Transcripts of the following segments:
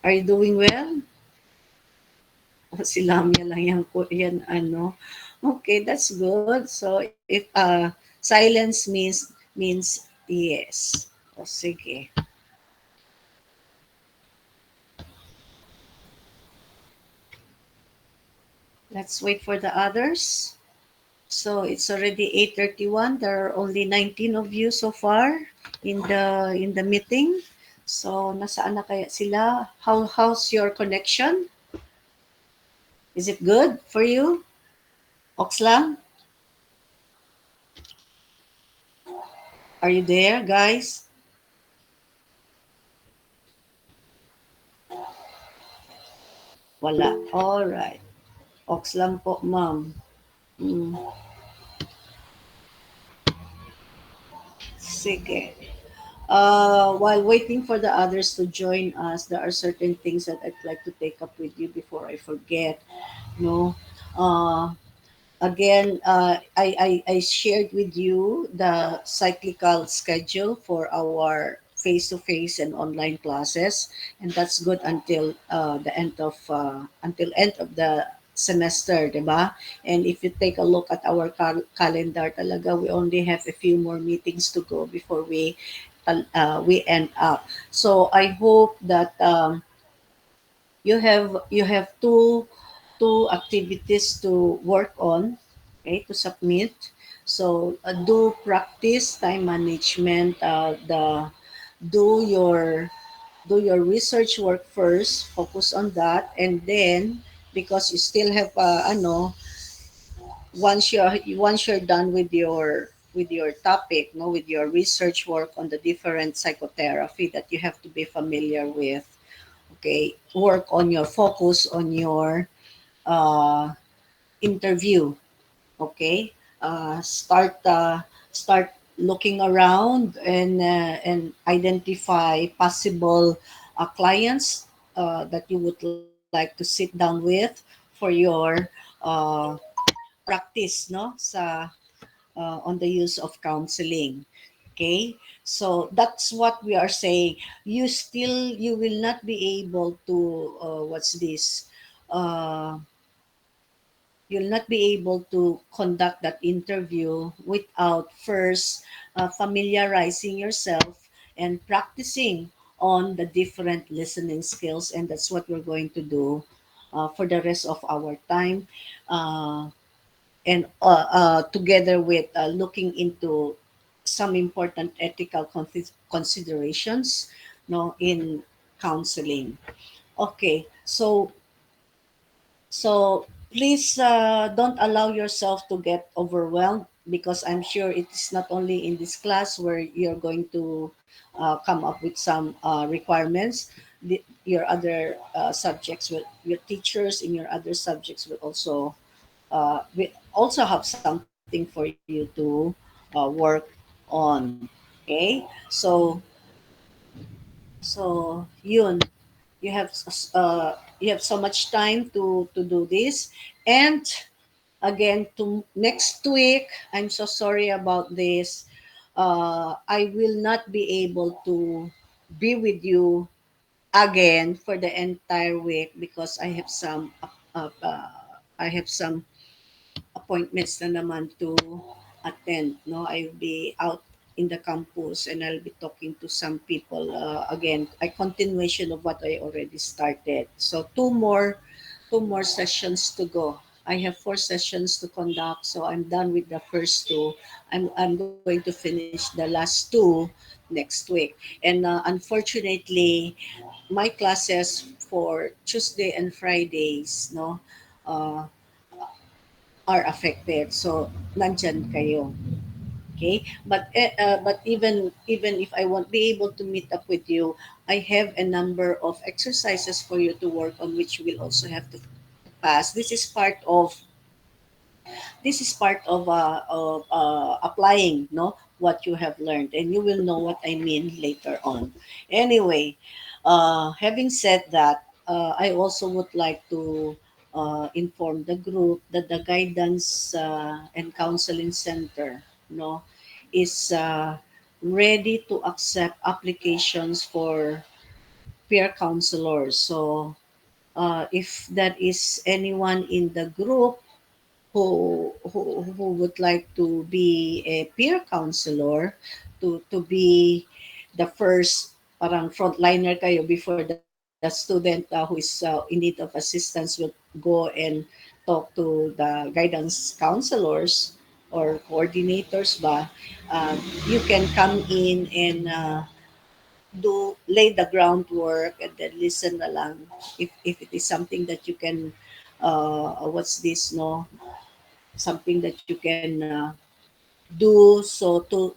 Are you doing well? O si Lamia lang yan, yan ano. Okay, that's good. So if silence means yes. O sige. Let's wait for the others. So it's already 8:31. There are only 19 of you so far in the meeting. So nasaan na kaya sila? How's your connection? Is it good for you? Oxlam, are you there, guys? Wala. All right. Oxlam po, ma'am. Mm, sige. While waiting for the others to join us, there are certain things that I'd like to take up with you before I forget. No, uh, again, I shared with you the cyclical schedule for our face-to-face and online classes, and that's good until the end of the semester, diba? And if you take a look at our calendar, talaga we only have a few more meetings to go before we end up. So I hope that you have two activities to work on, okay, to submit. So do practice time management. Do your research work first. Focus on that, and then because you still have once you're done with your topic, no, with your research work on the different psychotherapy that you have to be familiar with. Okay, work on your focus on your uh, interview. Okay, start looking around and identify possible clients that you would like to sit down with for your uh, practice, no, on the use of counseling. Okay, so that's what we are saying. You will not be able to what's this uh, you'll not be able to conduct that interview without first familiarizing yourself and practicing on the different listening skills, and that's what we're going to do for the rest of our time, uh, and together with looking into some important ethical considerations, no, in counseling. Okay, so please don't allow yourself to get overwhelmed, because I'm sure it's not only in this class where you're going to come up with some requirements. Your other subjects your teachers in your other subjects will also have something for you to work on. Okay, so yun, you have so much time to do this. And again, to next week, I'm so sorry about this. I will not be able to be with you again for the entire week because I have some appointments na naman to attend. No, I'll be out in the campus and I'll be talking to some people. Again, a continuation of what I already started. So two more sessions to go. I have 4 sessions to conduct, so I'm done with the first two. I'm going to finish the last two next week. And unfortunately, my classes for Tuesday and Fridays, no, uh, are affected. So, nandyan kayo. Okay? But even if I won't be able to meet up with you, I have a number of exercises for you to work on, which you will also have to pass. This is part of applying, no, what you have learned, and you will know what I mean later on. Anyway, having said that, I also would like to inform the group that the guidance and counseling center, no, is ready to accept applications for peer counselors. So if that is anyone in the group who would like to be a peer counselor, to be the first, parang frontliner kayo before the student who is in need of assistance will go and talk to the guidance counselors or coordinators ba. You can come in and do lay the groundwork and then listen na lang if it is something that you can what's this, no, something that you can do, so to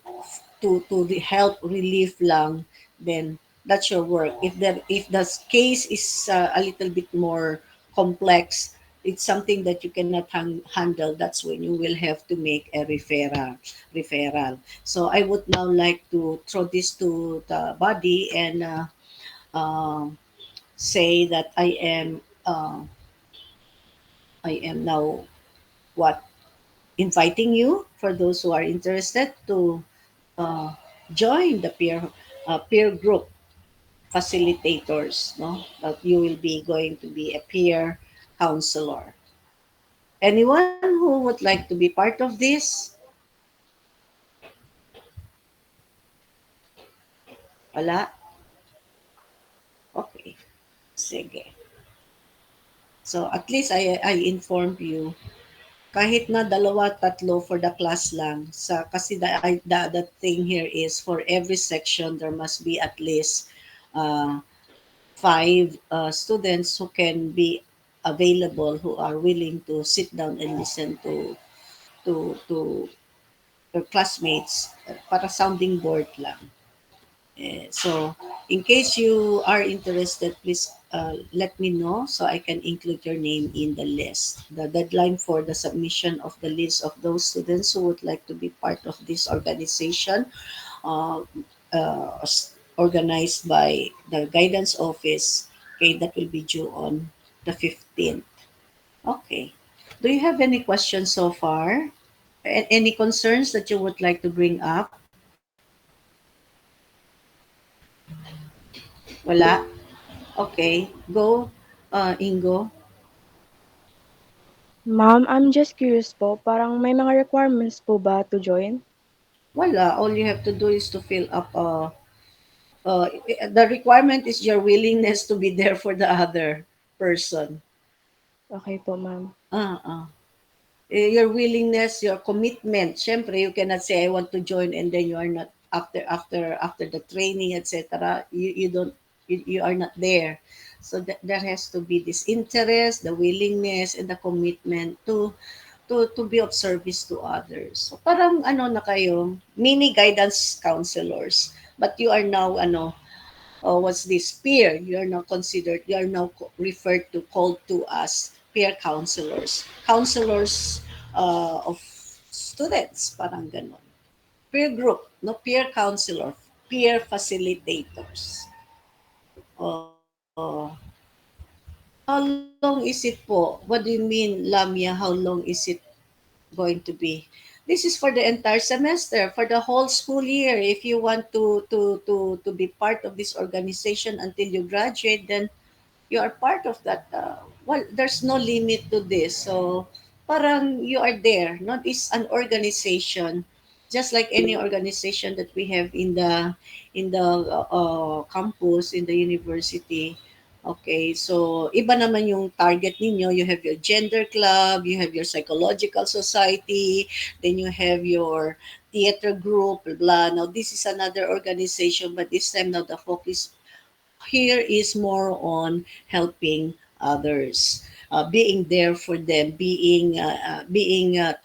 help relief lang, then that's your work. If the case is a little bit more complex, it's something that you cannot handle, that's when you will have to make a referral. So I would now like to throw this to the body and um say that I am now what inviting you, for those who are interested, to uh, join the peer group facilitators, no, that you will be going to be a peer counselor. Anyone who would like to be part of this? Wala? Okay, sige. So at least I informed you, kahit na dalawa tatlo for the class lang, kasi the thing here is for every section there must be at least uh, five students who can be available, who are willing to sit down and listen to your classmates, para sounding board lang. So in case you are interested, please let me know so I can include your name in the list. The deadline for the submission of the list of those students who would like to be part of this organization, uh, organized by the guidance office, okay, that will be due on the 15th. Okay. Do you have any questions so far? Any concerns that you would like to bring up? Wala? Okay. Go, Ingo. Ma'am, I'm just curious po, parang may mga requirements po ba to join? Wala. All you have to do is to fill up. The requirement is your willingness to be there for the other person. Okay po, ma'am. Uh, your willingness, your commitment. Siyempre, you cannot say I want to join and then you are not, after the training, etc. You don't, you are not there. So there has to be this interest, the willingness, and the commitment to be of service to others. So parang ano na kayo, mini guidance counselors. But you are now what's this, peer, you are now considered, you are now referred to, called to as peer counselors of students, parang ganon. Peer group, no, peer counselor, peer facilitators. Oh, how long is it po? What do you mean, Lamia? How long is it going to be? This is for the entire semester, for the whole school year. If you want to be part of this organization until you graduate, then you are part of that. Well, there's no limit to this. So, parang you are there. Not is an organization, just like any organization that we have in the campus, in the university. Okay, so iba naman yung target ninyo. You have your gender club, you have your psychological society, then you have your theater group, blah, blah. Now, this is another organization, but this time now the focus here is more on helping others, being there for them, being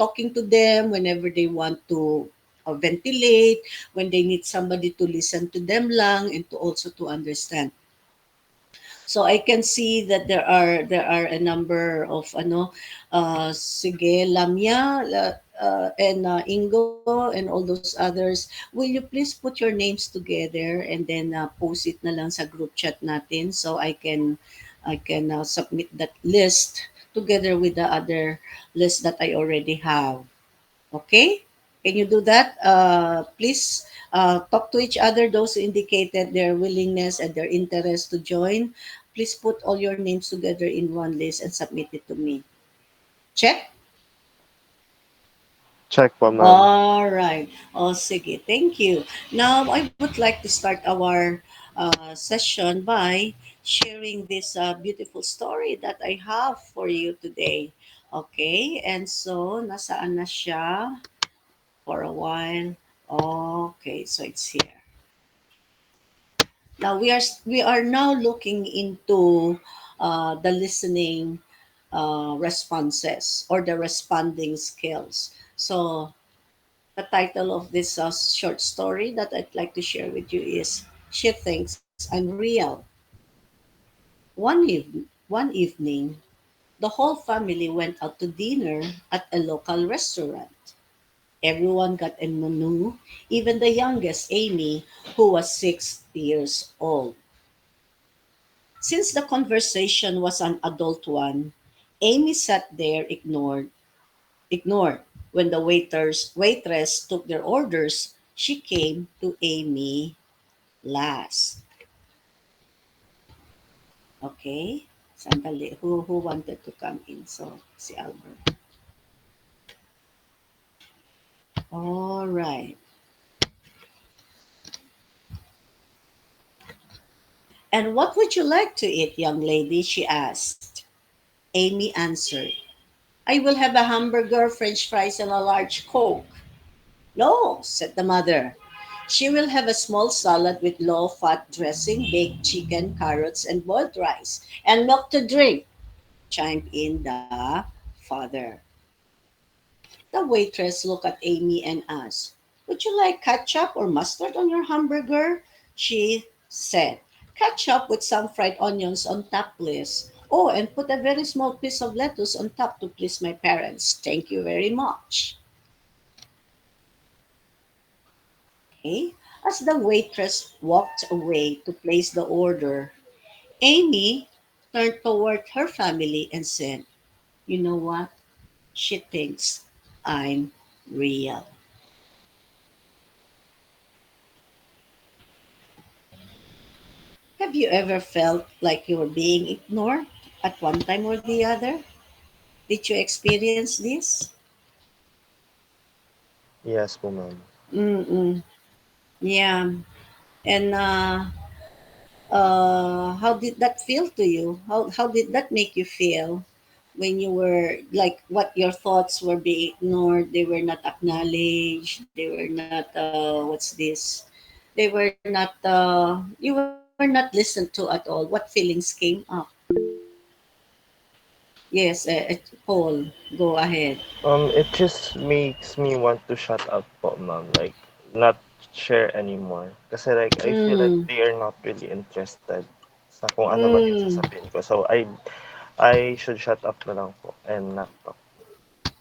talking to them whenever they want to ventilate, when they need somebody to listen to them lang and to also to understand. So I can see that there are a number of sige, Lamia, and Ingo and all those others. Will you please put your names together and then post it na lang sa group chat natin, so I can submit that list together with the other list that I already have. Okay? Can you do that? Please talk to each other, those who indicated their willingness and their interest to join. Please put all your names together in one list and submit it to me. Check? Check po, ma'am. All right. Oh, sige. Thank you. Now, I would like to start our session by sharing this beautiful story that I have for you today. Okay. And so, nasaan na siya for a while? Okay. So, it's here. Now, we are now looking into the listening responses or the responding skills. So, the title of this short story that I'd like to share with you is She Thinks I'm Real. One evening, the whole family went out to dinner at a local restaurant. Everyone got a menu, even the youngest, Amy, who was 6 years old. Since the conversation was an adult one, Amy sat there ignored. When the waitress took their orders, she came to Amy last. Okay? Sandali. Who wanted to come in? So, si Albert. All right. And what would you like to eat, young lady? She asked. Amy answered, I will have a hamburger, french fries, and a large Coke. No, said the mother. She will have a small salad with low fat dressing, baked chicken, carrots, and boiled rice, and milk to drink, chimed in the father. The waitress looked at Amy and asked, would you like ketchup or mustard on your hamburger? She said, ketchup with some fried onions on top, please. Oh, and put a very small piece of lettuce on top to please my parents. Thank you very much. Okay. As the waitress walked away to place the order, Amy turned toward her family and said, you know what? She thinks I'm real. Have you ever felt like you were being ignored at one time or the other? Did you experience this? Yes po, ma'am. Mm-mm. Yeah. And how did that feel to you? How did that make you feel when you were like what your thoughts were being ignored? They were not acknowledged. They were not what's this? They were not you were not listened to at all. What feelings came up? Yes, Paul, go ahead. It just makes me want to shut up po, ma'am. Like, not share anymore. Kasi like, I feel like Mm, they are not really interested sa kung ano man yung mm. sasabihin ko. So, I should shut up na lang po and not talk.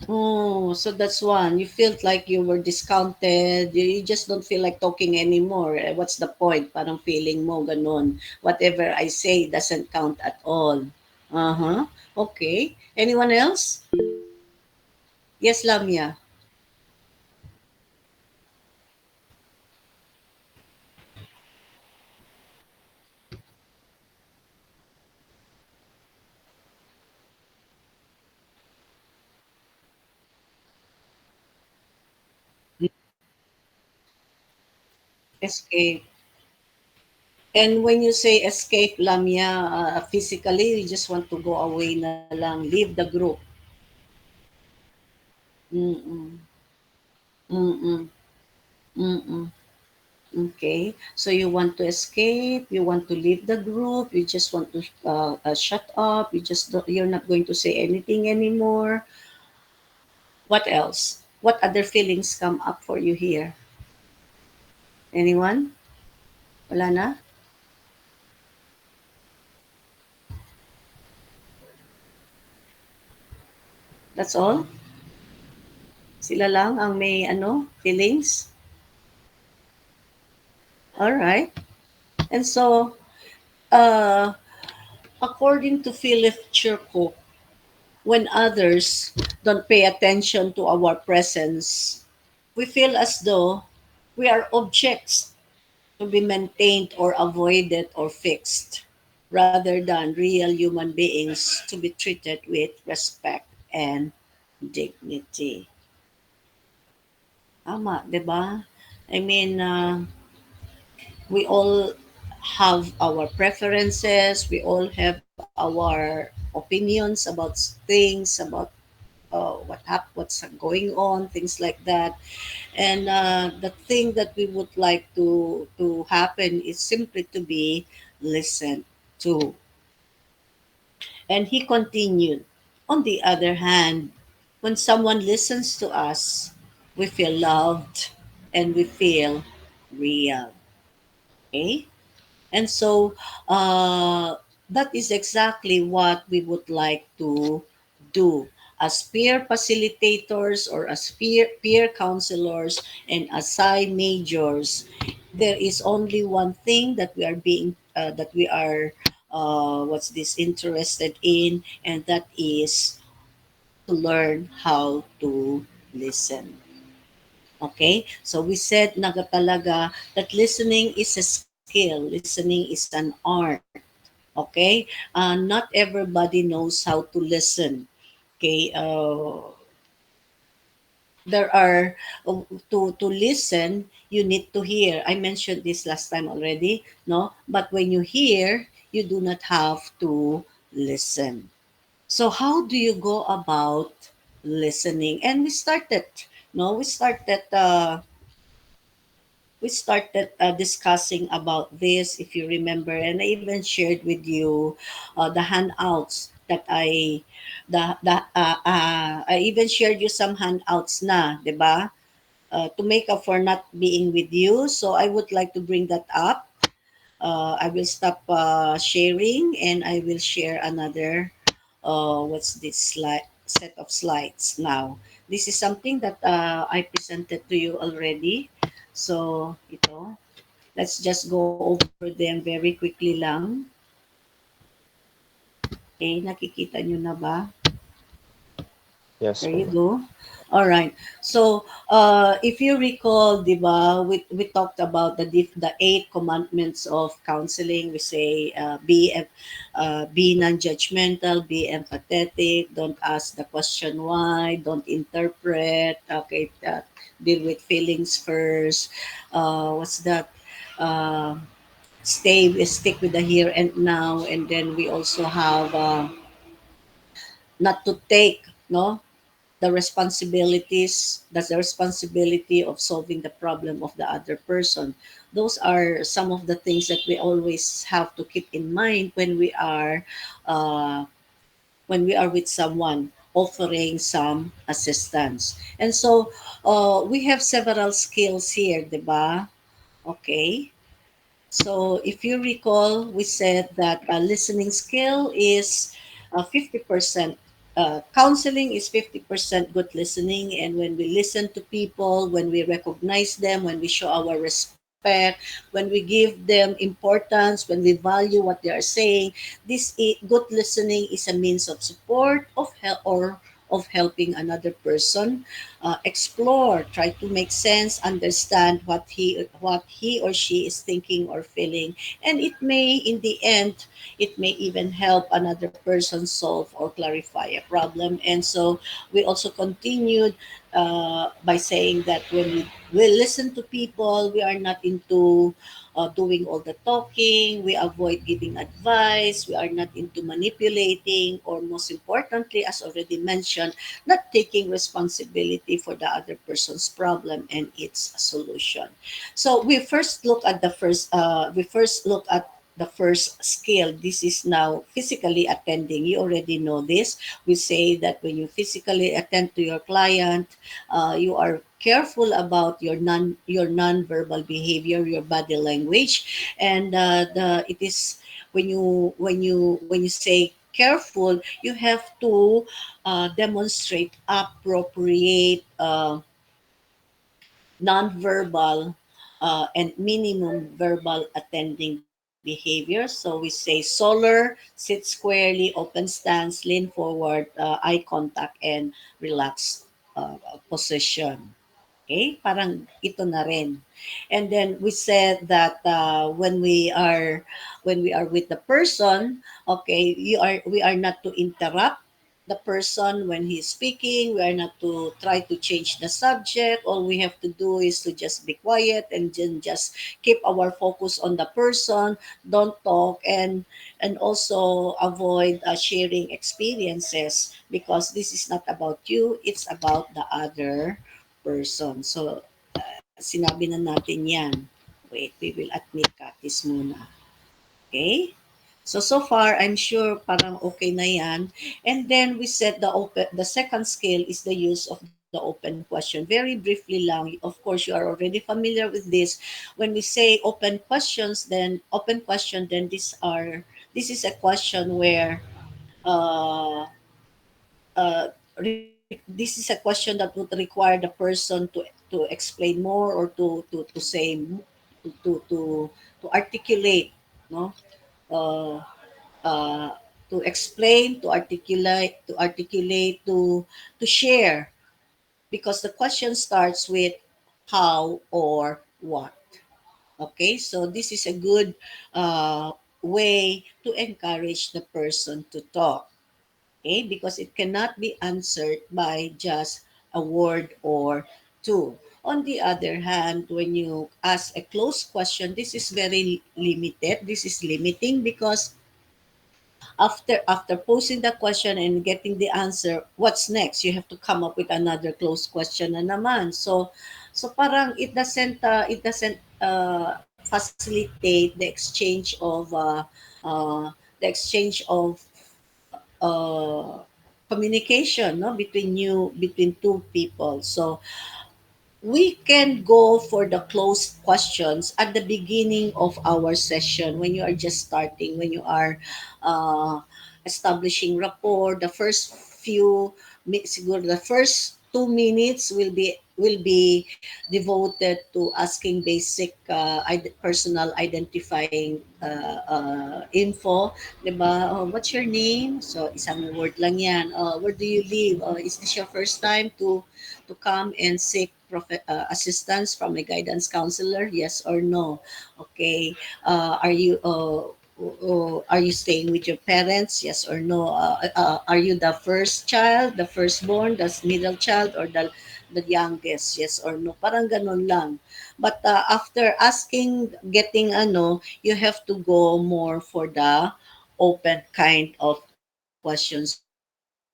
Oh, so that's one. You felt like you were discounted. You just don't feel like talking anymore. What's the point? Parang feeling mo, ganun. Whatever I say doesn't count at all. Uh-huh. Okay. Anyone else? Yes, Lamia. Escape. And when you say escape, Lamia, physically, you just want to go away na lang, leave the group. Mm-mm. Mm-mm. Mm-mm. Okay, so you want to escape, you want to leave the group, you just want to shut up, you're not going to say anything anymore. What else? What other feelings come up for you here? Anyone? Wala na? That's all? Sila lang ang may feelings? All right. And so, uh, according to Philip Churko, when others don't pay attention to our presence, We feel as though we are objects to be maintained or avoided or fixed, rather than real human beings to be treated with respect and dignity. Tama, di ba? I mean, we all have our preferences, we all have our opinions about things, about what's going on, things like that. And the thing that we would like to happen is simply to be listened to. And he continued, on the other hand, when someone listens to us, we feel loved and we feel real. Okay? And so that is exactly what we would like to do as peer facilitators or as peer counselors and as PSI majors. There is only one thing that we are what's this interested in, and that is to learn how to listen. Okay? So we said naga talaga that listening is a skill, listening is an art. Okay? Not everybody knows how to listen. Okay? There are to listen, you need to hear. I mentioned this last time already, no? But when you hear, you do not have to listen. So how do you go about listening? And we started, no? We started discussing about this, if you remember, and I even shared with you the handouts that I even shared you some handouts na, 'di ba? To make up for not being with you. So I would like to bring that up. I will stop sharing and I will share another what's this slide set of slides now. This is something that I presented to you already. So ito, let's just go over them very quickly lang. Okay, nakikita nyo na ba? Yes There po, you ma'am. go. All right. So, if you recall, di ba, we talked about the eight commandments of counseling. We say, be non-judgmental, be empathetic, don't ask the question why, don't interpret. Okay, deal with feelings first. What's that? Uh, stick with the here and now, and then we also have not to take, no, the responsibilities, that's the responsibility of solving the problem of the other person. Those are some of the things that we always have to keep in mind uh, when we are with someone offering some assistance. And so we have several skills here, diba? Okay. So if you recall, we said that listening skill is 50%. Counseling is 50% good listening. And when we listen to people, when we recognize them, when we show our respect, when we give them importance, when we value what they are saying, good listening is a means of support, of help, or of helping another person explore, try to make sense, understand what he or she is thinking or feeling, and it may, in the end, it may even help another person solve or clarify a problem. And so we also continued by saying that when we listen to people, we are not into doing all the talking. We avoid giving advice. We are not into manipulating, or most importantly, as already mentioned, not taking responsibility for the other person's problem and its solution. So we first look at the first skill. This is now physically attending. You already know this. We say that when you physically attend to your client, you are careful about your non-verbal behavior, your body language, and the it is when you say careful, you have to demonstrate appropriate non-verbal and minimum verbal attending behavior. So we say solar, sit squarely, open stance, lean forward, eye contact, and relaxed position. Okay? Parang ito na rin. And then we said that when we are with the person, okay, we are not to interrupt the person when he's speaking. We are not to try to change the subject. All we have to do is to just be quiet and then just keep our focus on the person. Don't talk, and also avoid sharing experiences, because this is not about you, it's about the other person. So, sinabi na natin yan. Wait, we will admit Katis muna. Okay? So, so far, I'm sure parang okay na yan. And then we said the second skill is the use of the open question. Very briefly lang. Of course, you are already familiar with this. When we say open question, then this is a question where uh, this is a question that would require the person to explain more, or to say to articulate, no, uh, uh, to explain, to share, because the question starts with how or what. Okay, so this is a good way to encourage the person to talk. Okay, because it cannot be answered by just a word or two. On the other hand, when you ask a closed question, this is very limited. This is limiting, because after posing the question and getting the answer, what's next? You have to come up with another closed question na naman. So parang it doesn't facilitate the exchange uh, of uh, communication, no, between two people. So we can go for the closed questions at the beginning of our session, when you are just starting, when you are uh, establishing rapport. The first siguro the first 2 minutes will be devoted to asking basic personal identifying info, 'di ba? Oh, what's your name? So isang word lang 'yan. Where do you live? Is this your first time to come and seek assistance from a guidance counselor? Yes or no? Okay. Are you staying with your parents? Yes or no? Are you the first child, the firstborn, the middle child, or the youngest? Yes or no? Parang ganun lang. But after asking, getting you have to go more for the open kind of questions.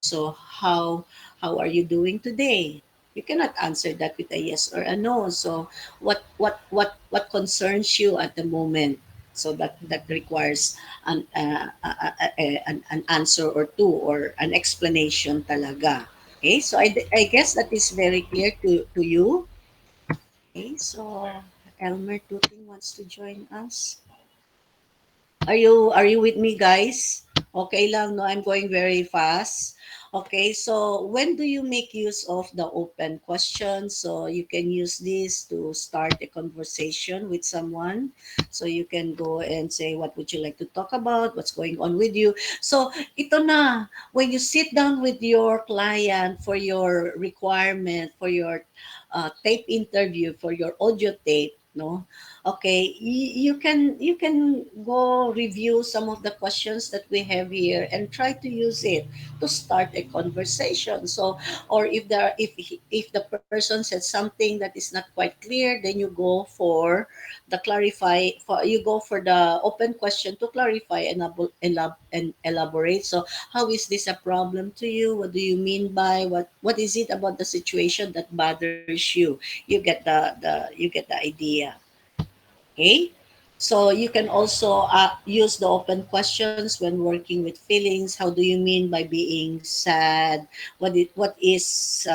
So how are you doing today? You cannot answer that with a yes or a no. So what concerns you at the moment? So that requires an answer or two, or an explanation talaga. Okay, so I guess that is very clear to you. Okay, so Elmer Tuting wants to join us. Are you with me, guys? Okay lang, no? I'm going very fast. Okay, so when do you make use of the open question? So you can use this to start a conversation with someone. So you can go and say, what would you like to talk about? What's going on with you? So ito na, when you sit down with your client for your requirement, for your tape interview, for your audio tape, no? Okay, you can go review some of the questions that we have here and try to use it to start a conversation. So, or if the person said something that is not quite clear, then you go for the open question to clarify and elaborate. So, how is this a problem to you? What do you mean by what is it about the situation that bothers you? You get the idea. Okay? So you can also use the open questions when working with feelings. How do you mean by being sad? What is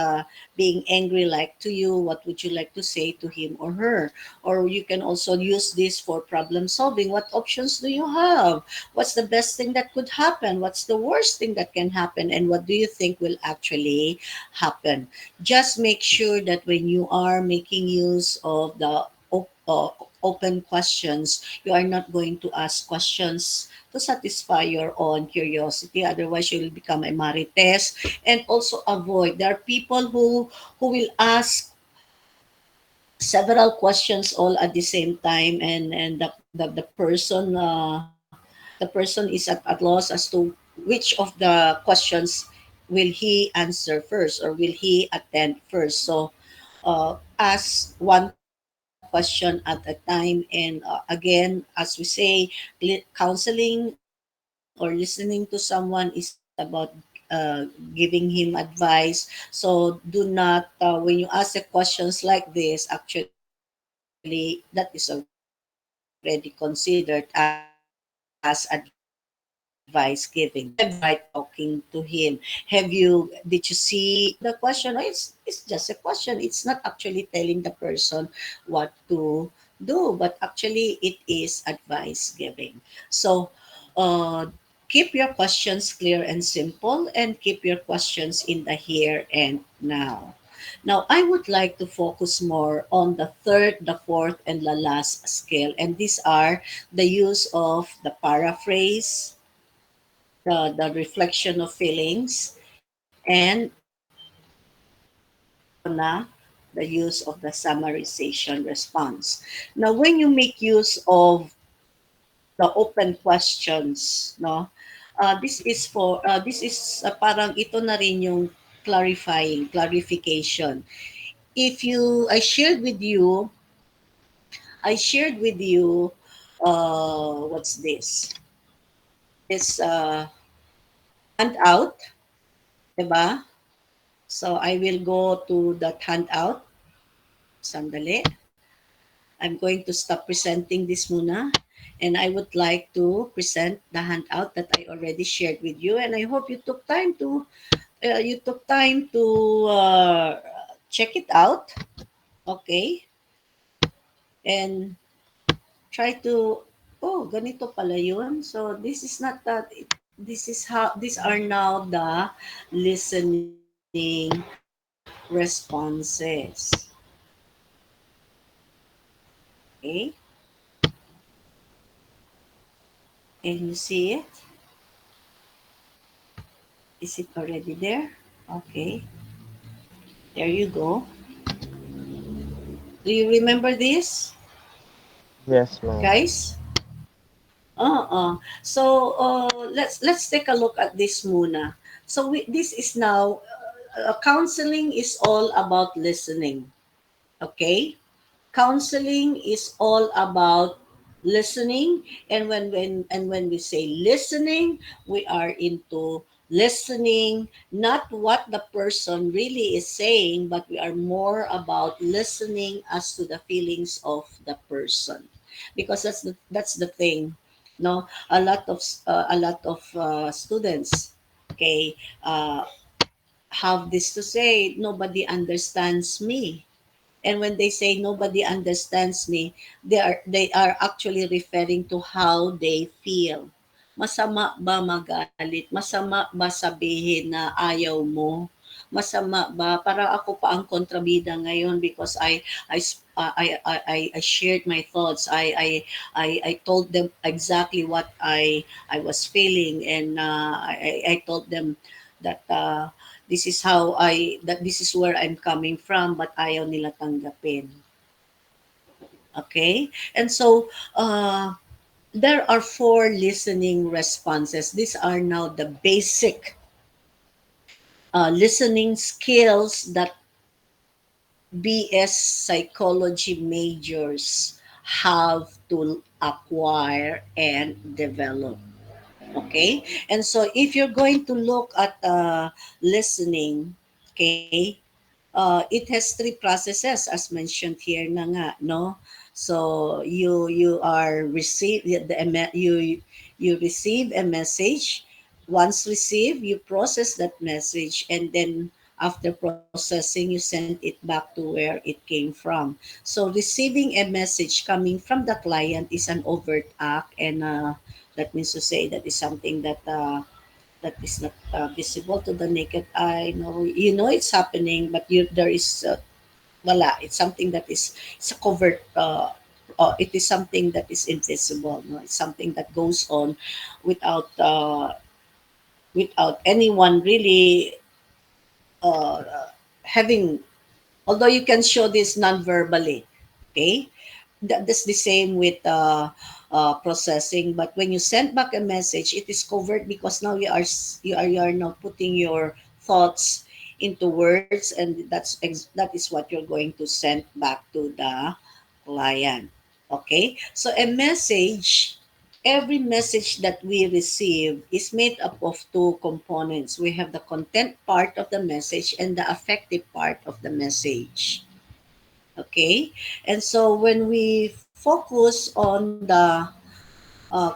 being angry like to you? What would you like to say to him or her? Or you can also use this for problem solving. What options do you have? What's the best thing that could happen? What's the worst thing that can happen? And what do you think will actually happen? Just make sure that when you are making use of the open questions, you are not going to ask questions to satisfy your own curiosity. Otherwise, you will become a marites. And also avoid. There are people who will ask several questions all at the same time, and the person the person is at loss as to which of the questions will he answer first or will he attend first. So ask one question at a time, and again, as we say, counseling or listening to someone is about giving him advice. So do not, when you ask the questions like this, actually that is already considered as advice giving. So you have the right talking to him. Did you see the question? Oh, it's just a question. It's not actually telling the person what to do, but actually it is advice giving. So uh, keep your questions clear and simple, and keep your questions in the here and now. Now, I would like to focus more on the third, the fourth, and the last scale. And these are the use of the paraphrase, the reflection of feelings, and persona, the use of the summarization response. Now, when you make use of the open questions, no, this is parang ito na rin yung clarification. If you, I shared with you, what's this? This handout, diba? So I will go to that handout. Sandali. I'm going to stop presenting this muna. And I would like to present the handout that I already shared with you. And I hope you took time to check it out. Okay. And try to, oh, ganito pala yun. So this is not that, this is how, these are now the listening responses. Okay. And you see it? Is it already there? Okay. There you go. Do you remember this, Yes, ma'am. guys? So let's take a look at this muna. So this is now counseling is all about listening. Okay, counseling is all about listening, and when we say listening, we are into listening not what the person really is saying, but we are more about listening as to the feelings of the person, because that's the thing. No, a lot of students, okay, uh, have this to say: nobody understands me. And when they say nobody understands me, they are actually referring to how they feel. Masama ba magalit? Masama ba sabihin na ayaw mo? Masama ba para ako pa ang kontrabida ngayon because I shared my thoughts. I told them exactly what I was feeling, and I told them that this is how that this is where I'm coming from, but ayaw nila tanggapin. Okay? And so, there are four listening responses. These are now the basic listening skills that BS psychology majors have to acquire and develop. Okay? And so, if you're going to look at listening, okay, it has three processes as mentioned here na nga, no? So you are receive you receive a message. Once received, you process that message, and then after processing, you send it back to where it came from. So receiving a message coming from the client is an overt act, and that means to say that is something that is not visible to the naked eye. No, you know it's happening, but there is wala. It's something that is, it's a covert. It is something that is invisible. No? It's something that goes on without without anyone really uh, having. Although you can show this non-verbally. Okay, that's the same with processing. But when you send back a message, it is covered because now you are now putting your thoughts into words, and that is what you're going to send back to the client. Okay, so a message, every message that we receive is made up of two components. We have the content part of the message and the affective part of the message. Okay, and so when we focus on the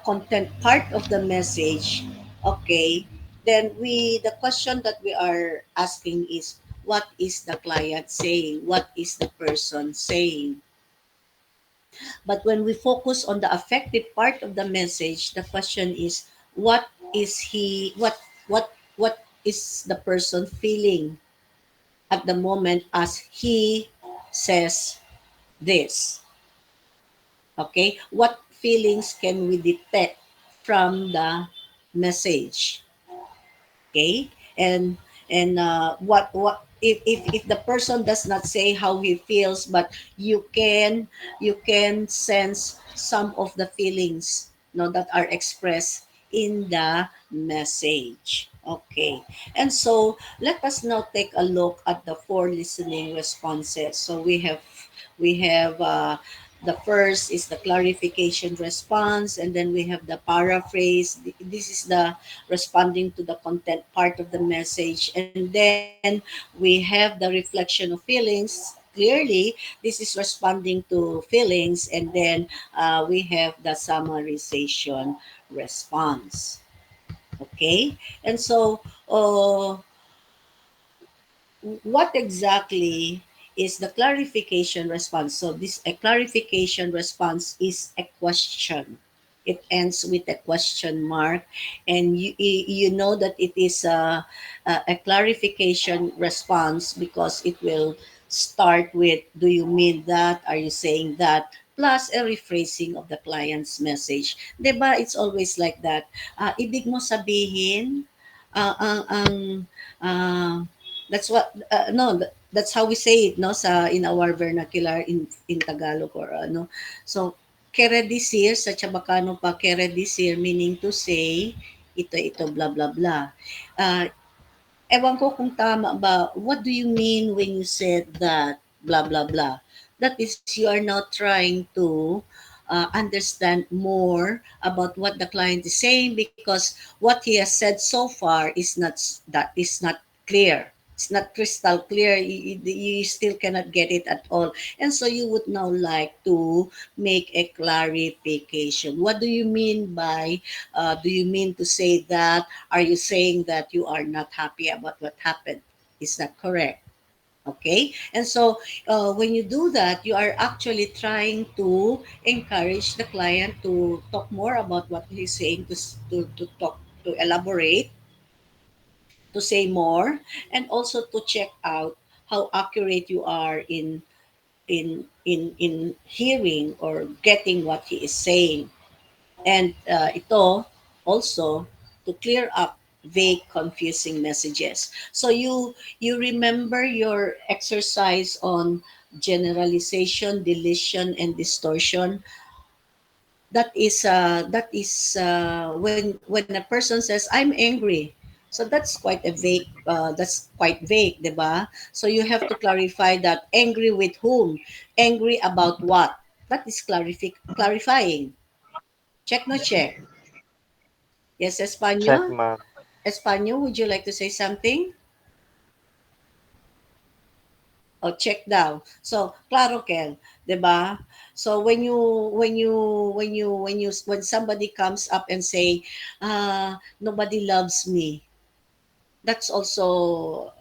content part of the message, okay, then the question that we are asking is, what is the client saying, what is the person saying? But when we focus on the affective part of the message, the question is, what is he what is the person feeling at the moment as he says this? Okay, what feelings can we detect from the message? Okay, and what if the person does not say how he feels, but you can sense some of the feelings, that are expressed in the message. Okay, and so let us now take a look at the four listening responses. So we have the first is the clarification response, and then we have the paraphrase. This is the responding to the content part of the message. And then we have the reflection of feelings. Clearly, this is responding to feelings. And then we have the summarization response. Okay? And so, what exactly is the clarification response? So this a clarification response is a question. It ends with a question mark, and you know that it is a clarification response because it will start with, "Do you mean that? Are you saying that?" Plus a rephrasing of the client's message. 'Di ba? It's always like that. Ibig mo sabihin, ang uh, that's what no that's how we say it, no, sa in our vernacular in Tagalog or ano. So keredisir sa Chabacano pa, keredisir meaning to say ito blah blah blah. uh, Ewan ko kung tama ba. What do you mean when you said that blah blah blah? That is, you are now trying to understand more about what the client is saying, because what he has said so far is not clear. It's not crystal clear. You still cannot get it at all. And so you would now like to make a clarification. What do you mean by, do you mean to say that? Are you saying that you are not happy about what happened? Is that correct? Okay. And so when you do that, you are actually trying to encourage the client to talk more about what he's saying, to talk, to elaborate, to say more, and also to check out how accurate you are in hearing or getting what he is saying. And ito also to clear up vague, confusing messages. So you remember your exercise on generalization, deletion, and distortion. When a person says, "I'm angry," so that's quite a vague. That's quite vague, diba? So you have to clarify that. Angry with whom? Angry about what? That is clarifying. Check, no check. Yes, Check, Espanol. ma'am. Espanol, would you like to say something? O check daw. So, klaro Kel, 'di ba? So when somebody comes up and say, nobody loves me. That's also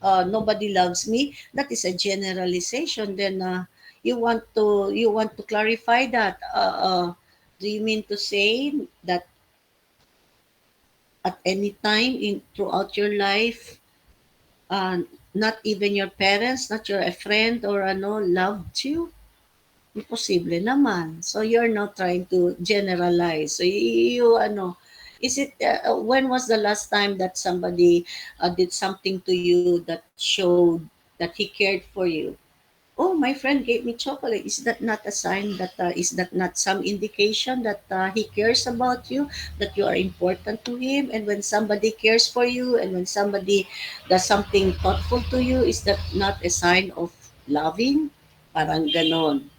nobody loves me. That is a generalization. Then you want to clarify that. Do you mean to say that at any time in throughout your life, uh, not even your parents, not your a friend or ano, loved you? Imposible naman. So you're not trying to generalize. So is it, when was the last time that somebody did something to you that showed that he cared for you? oh, my friend gave me chocolate. Is that not a sign that, is that not some indication that he cares about you, that you are important to him? And when somebody cares for you, and when somebody does something thoughtful to you, is that not a sign of loving? Parang ganon.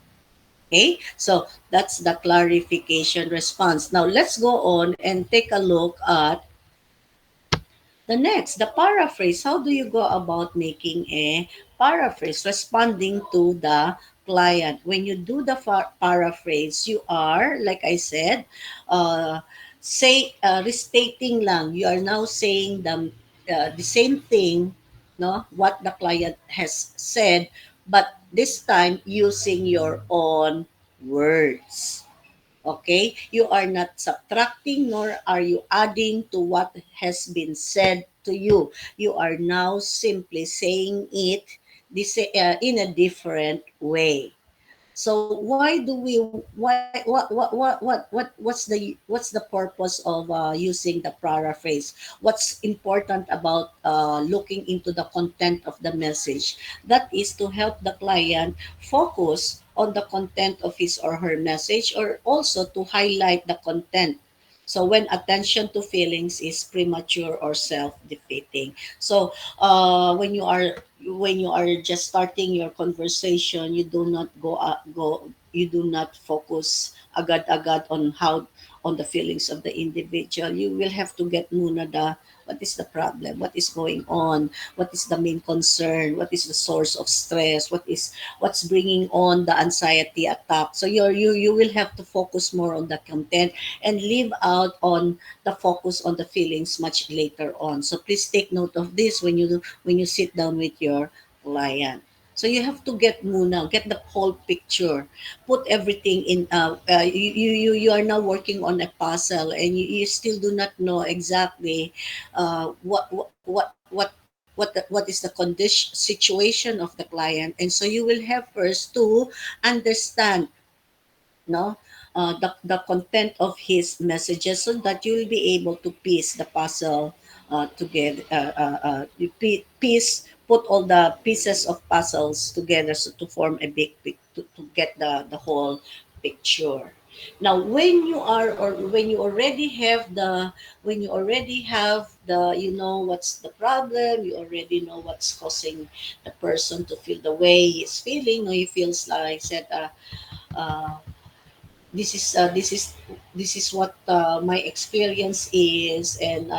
Okay, so that's the clarification response. Now let's go on and take a look at the next, the paraphrase. How do you go about making a paraphrase, responding to the client? When you do the paraphrase, you are, like I said, uh, restating lang. You are now saying the same thing, no, what the client has said, but this time using your own words. Okay? You are not subtracting nor are you adding to what has been said to you. You are now simply saying it in a different way. So why do we what's the purpose of using the paraphrase? What's important about looking into the content of the message? That is to help the client focus on the content of his or her message, or also to highlight the content. So when attention to feelings is premature or self-defeating. So when you are just starting your conversation, you do not you do not focus agad-agad on how, on the feelings of the individual. You will have to get muna the what is the problem, what is going on, what is the main concern, what is the source of stress, what's bringing on the anxiety attack. So you will have to focus more on the content and leave out on the focus on the feelings much later on. So please take note of this when you sit down with your client. So you have to get the whole picture, put everything in. You are now working on a puzzle, and you still do not know exactly what is the condition situation of the client, and so you will have first to understand, no, the content of his messages, so that you will be able to piece the puzzle together. Piece put all the pieces of puzzles together, so to form a to get the whole picture. Now when you are, or when you already have the, you know what's the problem, you already know what's causing the person to feel the way he's feeling, or he feels like said, uh, this is what my experience is, and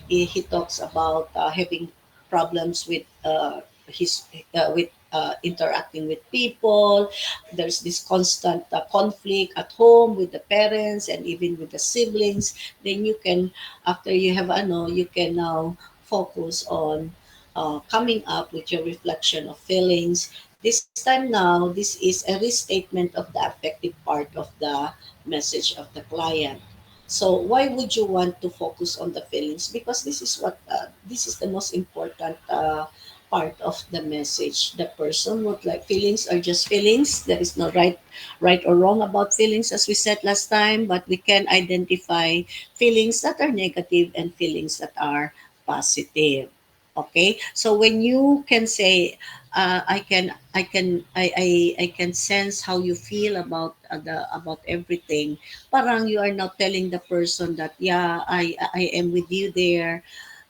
he talks about having problems with his with interacting with people. There's this constant conflict at home with the parents and even with the siblings. Then you can, after you have you can now focus on coming up with your reflection of feelings. This time now, this is a restatement of the affective part of the message of the client. So why would you want to focus on the feelings? Because this is the most important part of the message. The person would like, feelings are just feelings. There is no right or wrong about feelings, as we said last time. But we can identify feelings that are negative and feelings that are positive. Okay, so when you can say, I can sense how you feel about about everything. Parang you are now telling the person that, yeah, I am with you there.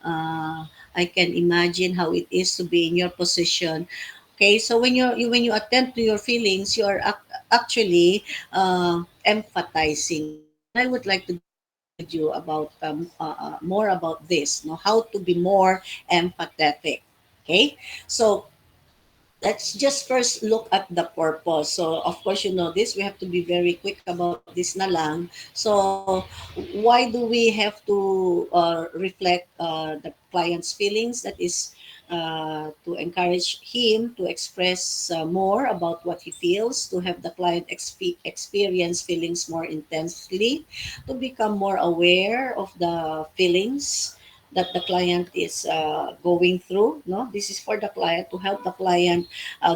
I can imagine how it is to be in your position. Okay, so when you attend to your feelings, you are actually empathizing. And I would like to discuss with you about more about this, no, how to be more empathetic. Okay, so let's just first look at the purpose. So, of course, you know this. We have to be very quick about this na lang. So, why do we have to reflect the client's feelings? That is to encourage him to express more about what he feels, to have the client experience feelings more intensely, to become more aware of the feelings that the client is going through. No, this is for the client, to help the client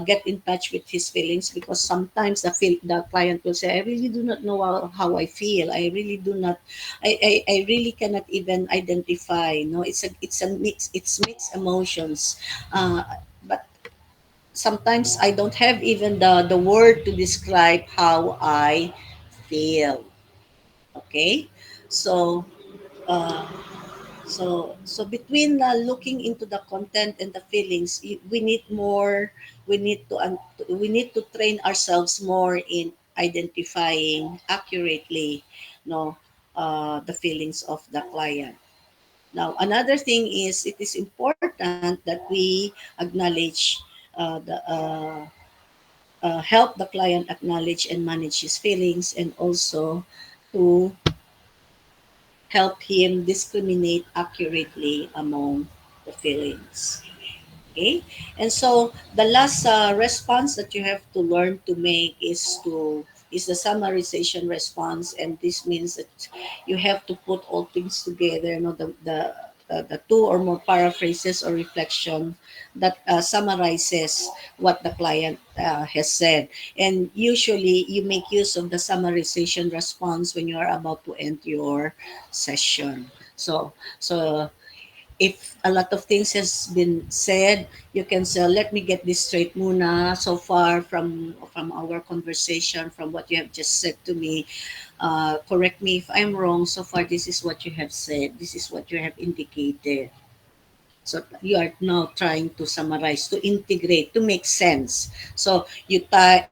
get in touch with his feelings, because sometimes the client will say, I really do not know how I feel. I really do not, I really cannot even identify. No, it's a mixed emotions. But sometimes I don't have even the word to describe how I feel. Okay, so uh, so between looking into the content and the feelings, we need more. We need to we need to train ourselves more in identifying accurately, no, the feelings of the client. Now, another thing is it is important that we acknowledge help the client acknowledge and manage his feelings, and also to help him discriminate accurately among the feelings. Okay, and so the last response that you have to learn to make is the summarization response, and this means that you have to put all things together. You know, the two or more paraphrases or reflection that summarizes what the client has said, and usually you make use of the summarization response when you are about to end your session. So if a lot of things has been said, you can say, let me get this straight muna. So far from our conversation, from what you have just said to me, correct me if I'm wrong. So far, this is what you have said. This is what you have indicated. So you are now trying to summarize, to integrate, to make sense. So you tie.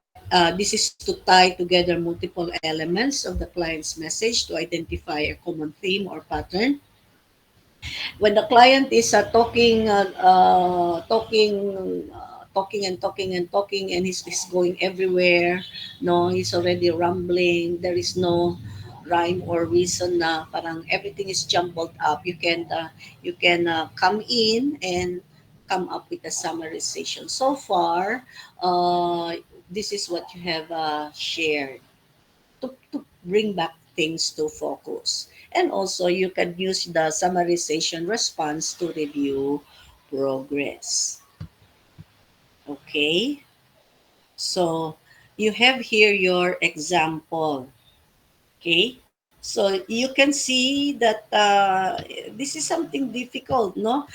This is to tie together multiple elements of the client's message to identify a common theme or pattern. When the client is talking and talking and talking, and he's going everywhere, no, he's already rambling, there is no rhyme or reason, na parang everything is jumbled up, you can come in and come up with a summarization. So far, uh, this is what you have shared to bring back things to focus. And also, you can use the summarization response to review progress. Okay? So, you have here your example. Okay? So, you can see that this is something difficult, no?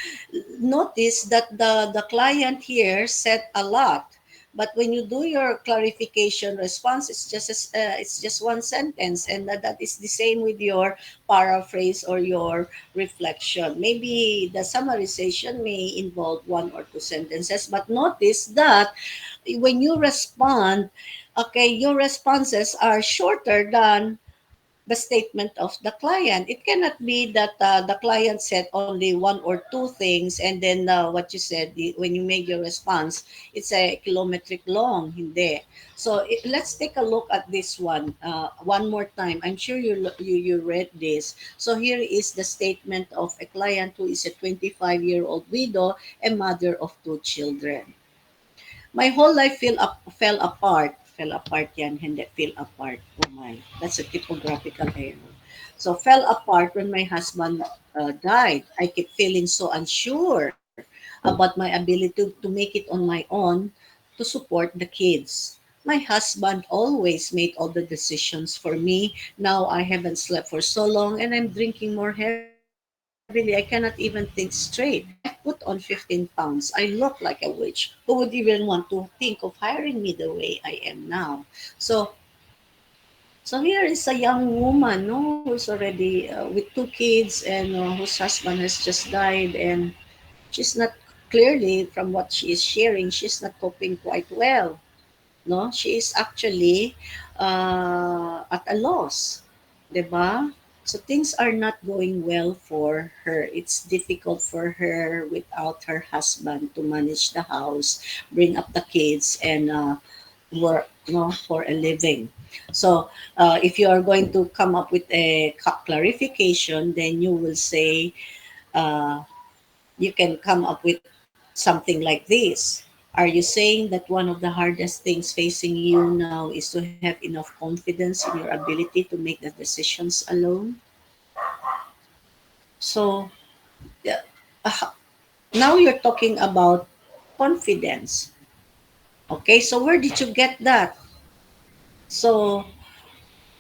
Notice that the client here said a lot, but when you do your clarification response, it's just one sentence, and that is the same with your paraphrase or your reflection. Maybe the summarization may involve one or two sentences, but notice that when you respond, okay, your responses are shorter than the statement of the client. It cannot be that the client said only one or two things, and then what you said, when you made your response, it's a kilometric long. Hindi. So let's take a look at this one more time. I'm sure you read this. So here is the statement of a client who is a 25-year-old widow, a mother of two children. My whole life fell apart. Fell apart yan, hindi fell apart. Oh my, that's a typographical error. So fell apart when my husband died. I kept feeling so unsure about my ability to make it on my own to support the kids. My husband always made all the decisions for me. Now I haven't slept for so long and I'm drinking more heavily. I cannot even think straight. I've put on 15 pounds. I look like a witch. Who would even want to think of hiring me the way I am now? So, so here is a young woman, no, who's already with two kids, and whose husband has just died, and she's not, clearly from what she is sharing, she's not coping quite well. No, she is actually at a loss, 'di ba? So things are not going well for her. It's difficult for her without her husband to manage the house, bring up the kids, and work, no, for a living. So if you are going to come up with a clarification, then you will say, uh, you can come up with something like this. Are you saying that one of the hardest things facing you now is to have enough confidence in your ability to make the decisions alone? So, yeah, uh, now you're talking about confidence. Okay, so where did you get that? So,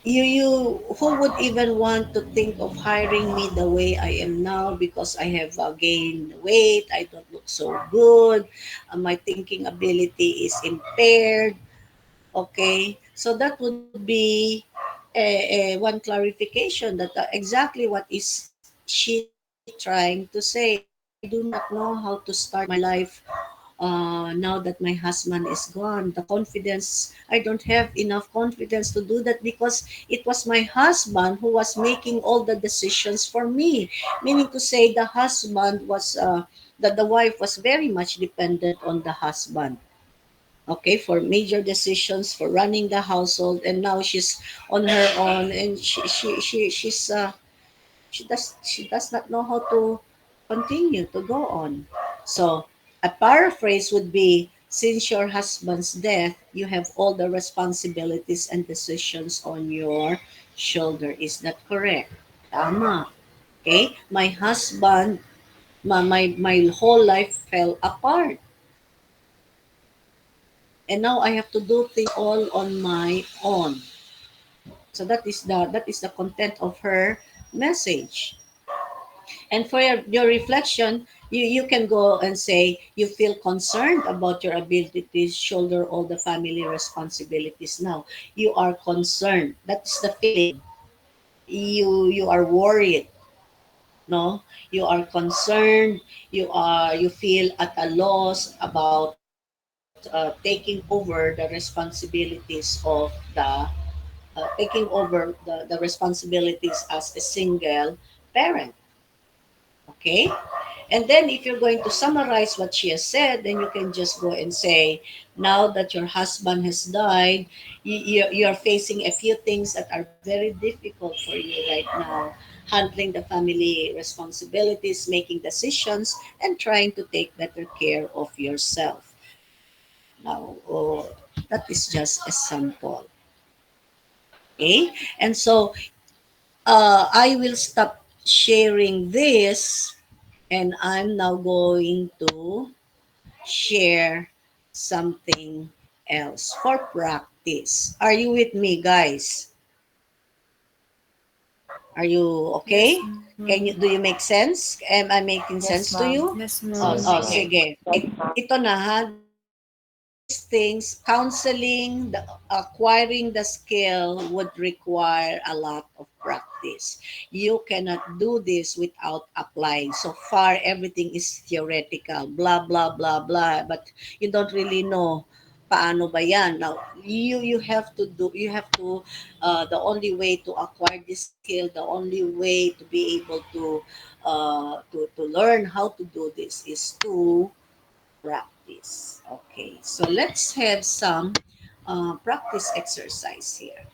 you who would even want to think of hiring me the way I am now because I have gained weight, I don't look so good, my thinking ability is impaired. Okay, so that would be a one clarification that exactly what is she trying to say. I do not know how to start my life now that my husband is gone. The confidence, I don't have enough confidence to do that because it was my husband who was making all the decisions for me. Meaning to say, the husband was, that the wife was very much dependent on the husband. Okay, for major decisions, for running the household, and now she's on her own, and she does not know how to continue to go on. So a paraphrase would be, since your husband's death, you have all the responsibilities and decisions on your shoulder. Is that correct? Tama. Okay? My husband, my whole life fell apart. And now I have to do things all on my own. So that is the content of her message. And for your reflection, you can go and say you feel concerned about your ability to shoulder all the family responsibilities now. You are concerned. That's the feeling. You are worried, no? You are concerned. You feel at a loss about taking over the responsibilities of the responsibilities as a single parent. Okay? And then if you're going to summarize what she has said, then you can just go and say, now that your husband has died, you're facing a few things that are very difficult for you right now. Handling the family responsibilities, making decisions, and trying to take better care of yourself. Now, that is just a sample. Okay? And so, I will stop sharing this, and I'm now going to share something else for practice. Are you with me, guys? Are you okay? Yes, Can ma'am. you do you make sense? Am I making sense to you? Yes, Oh, ma'am. Yes, oh ma'am. sige. Ito na ha. These things, counseling, acquiring the skill would require a lot of practice. You cannot do this without applying. So far, everything is theoretical, blah, blah, blah, blah, but you don't really know paano ba yan. Now, you have to do, you have to, the only way to acquire this skill, the only way to be able to learn how to do this is to practice. Okay, so let's have some practice exercise here.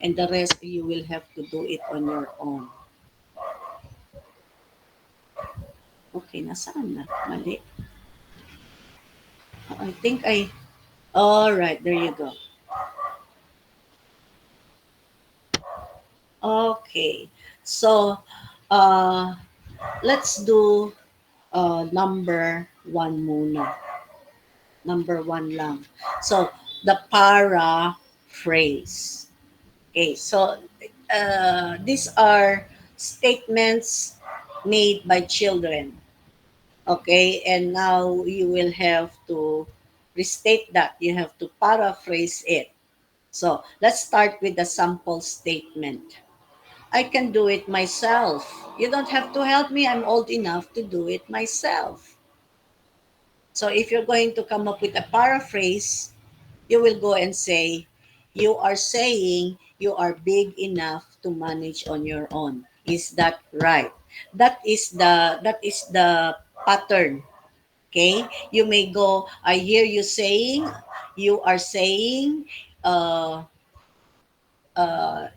And the rest you will have to do it on your own. Okay, nasaan na? Mali. I think all right, there you go. Okay, so uh, let's do number one muna. Number one lang. So, the paraphrase. Okay, so these are statements made by children. Okay, and now you will have to restate that. You have to paraphrase it. So let's start with the sample statement. I can do it myself. You don't have to help me. I'm old enough to do it myself. So if you're going to come up with a paraphrase, you will go and say, you are saying you are big enough to manage on your own. Is that right? That is the pattern. Okay? You may go, I hear you saying, you are saying, uh, uh,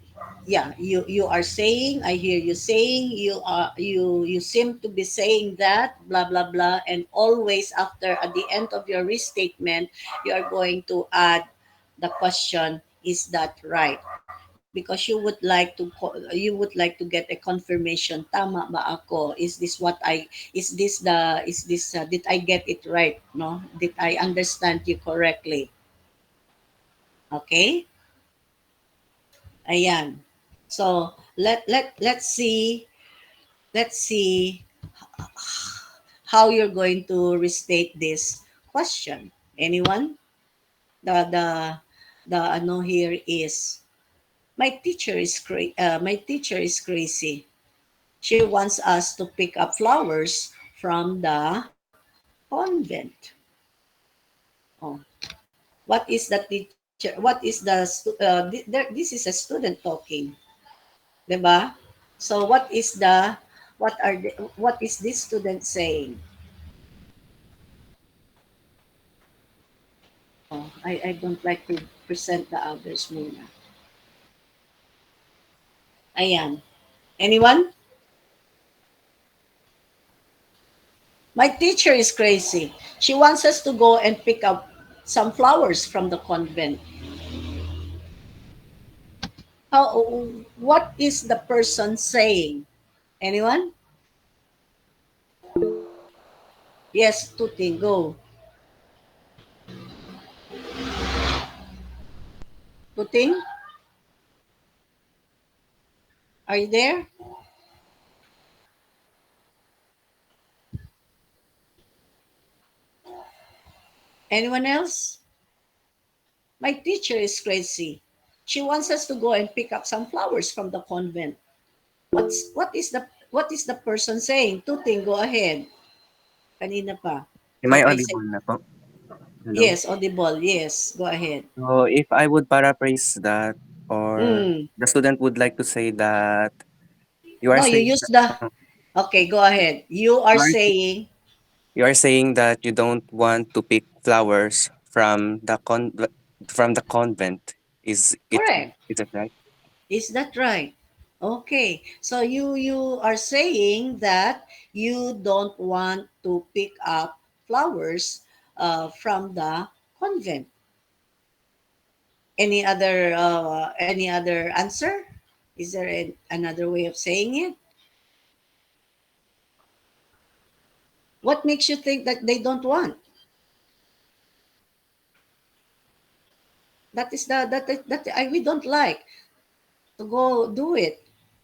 yeah, you are saying, I hear you saying, you seem to be saying that, blah blah blah, and always after at the end of your restatement, you are going to add the question, is that right? Because you would like to get a confirmation, tama ba ako, is this did I get it right, no, did I understand you correctly? Okay. Ayan. So let's see how you're going to restate this question. Anyone? The ano here is my teacher is crazy. She wants us to pick up flowers from the convent. Oh, what is the teacher? What is the this is a student talking, 'di ba? So what is this student saying? Oh, I don't like to present the others muna. Ayan. Anyone? My teacher is crazy. She wants us to go and pick up some flowers from the convent. How? What is the person saying? Anyone? Yes, Tuting, go. Tuting, are you there? Anyone else? My teacher is crazy. She wants us to go and pick up some flowers from the convent. What is the person saying? Tuting, go ahead. Kanina pa. Am I Did I say audible na po? Hello? yes? Audible. Yes. Go ahead. So, if I would paraphrase that, or Mm. the student would like to say that you are No, you saying use that, the. Okay, go ahead. You you are are saying you are saying that you don't want to pick flowers from the convent. correct. Is it right? Is that right? Okay. So you are saying that you don't want to pick up flowers from the convent. Any other answer? Is there another way of saying it? What makes you think that they don't want? That is we don't like to go do it.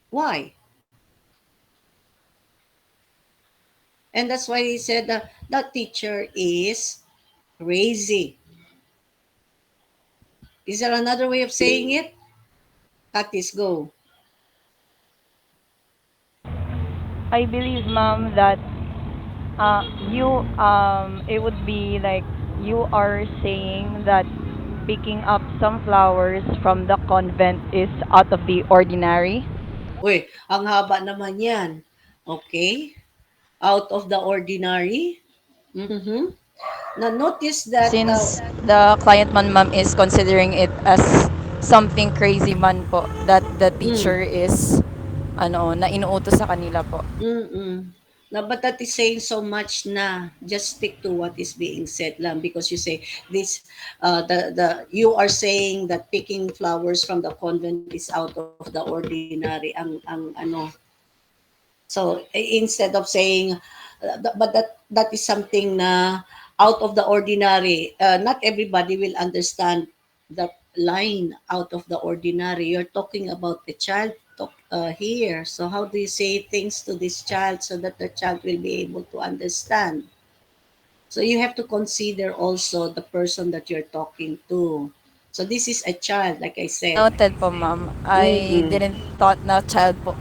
Why? And that's why he said that teacher is crazy. Is there another way of saying it? Katis, go. I believe, ma'am, that you it would be like you are saying that picking up some flowers from the convent is out of the ordinary. Uy, ang haba naman yan. Okay. Out of the ordinary. Mm-hmm. Now, notice that, Since the client man, ma'am, is considering it as something crazy man po that the mm, teacher is na inuutos sa kanila po. mm-mm. Now, but that is saying so much na just stick to what is being said lang because you say this you are saying that picking flowers from the convent is out of the ordinary ang ano. So instead of saying, but that is something na out of the ordinary. Not everybody will understand the line out of the ordinary. You're talking about the child here. So how do you say things to this child so that the child will be able to understand? So you have to consider also the person that you're talking to. So this is a child, like I said. Noted po, ma'am. I Mm-mm. didn't thought na child po.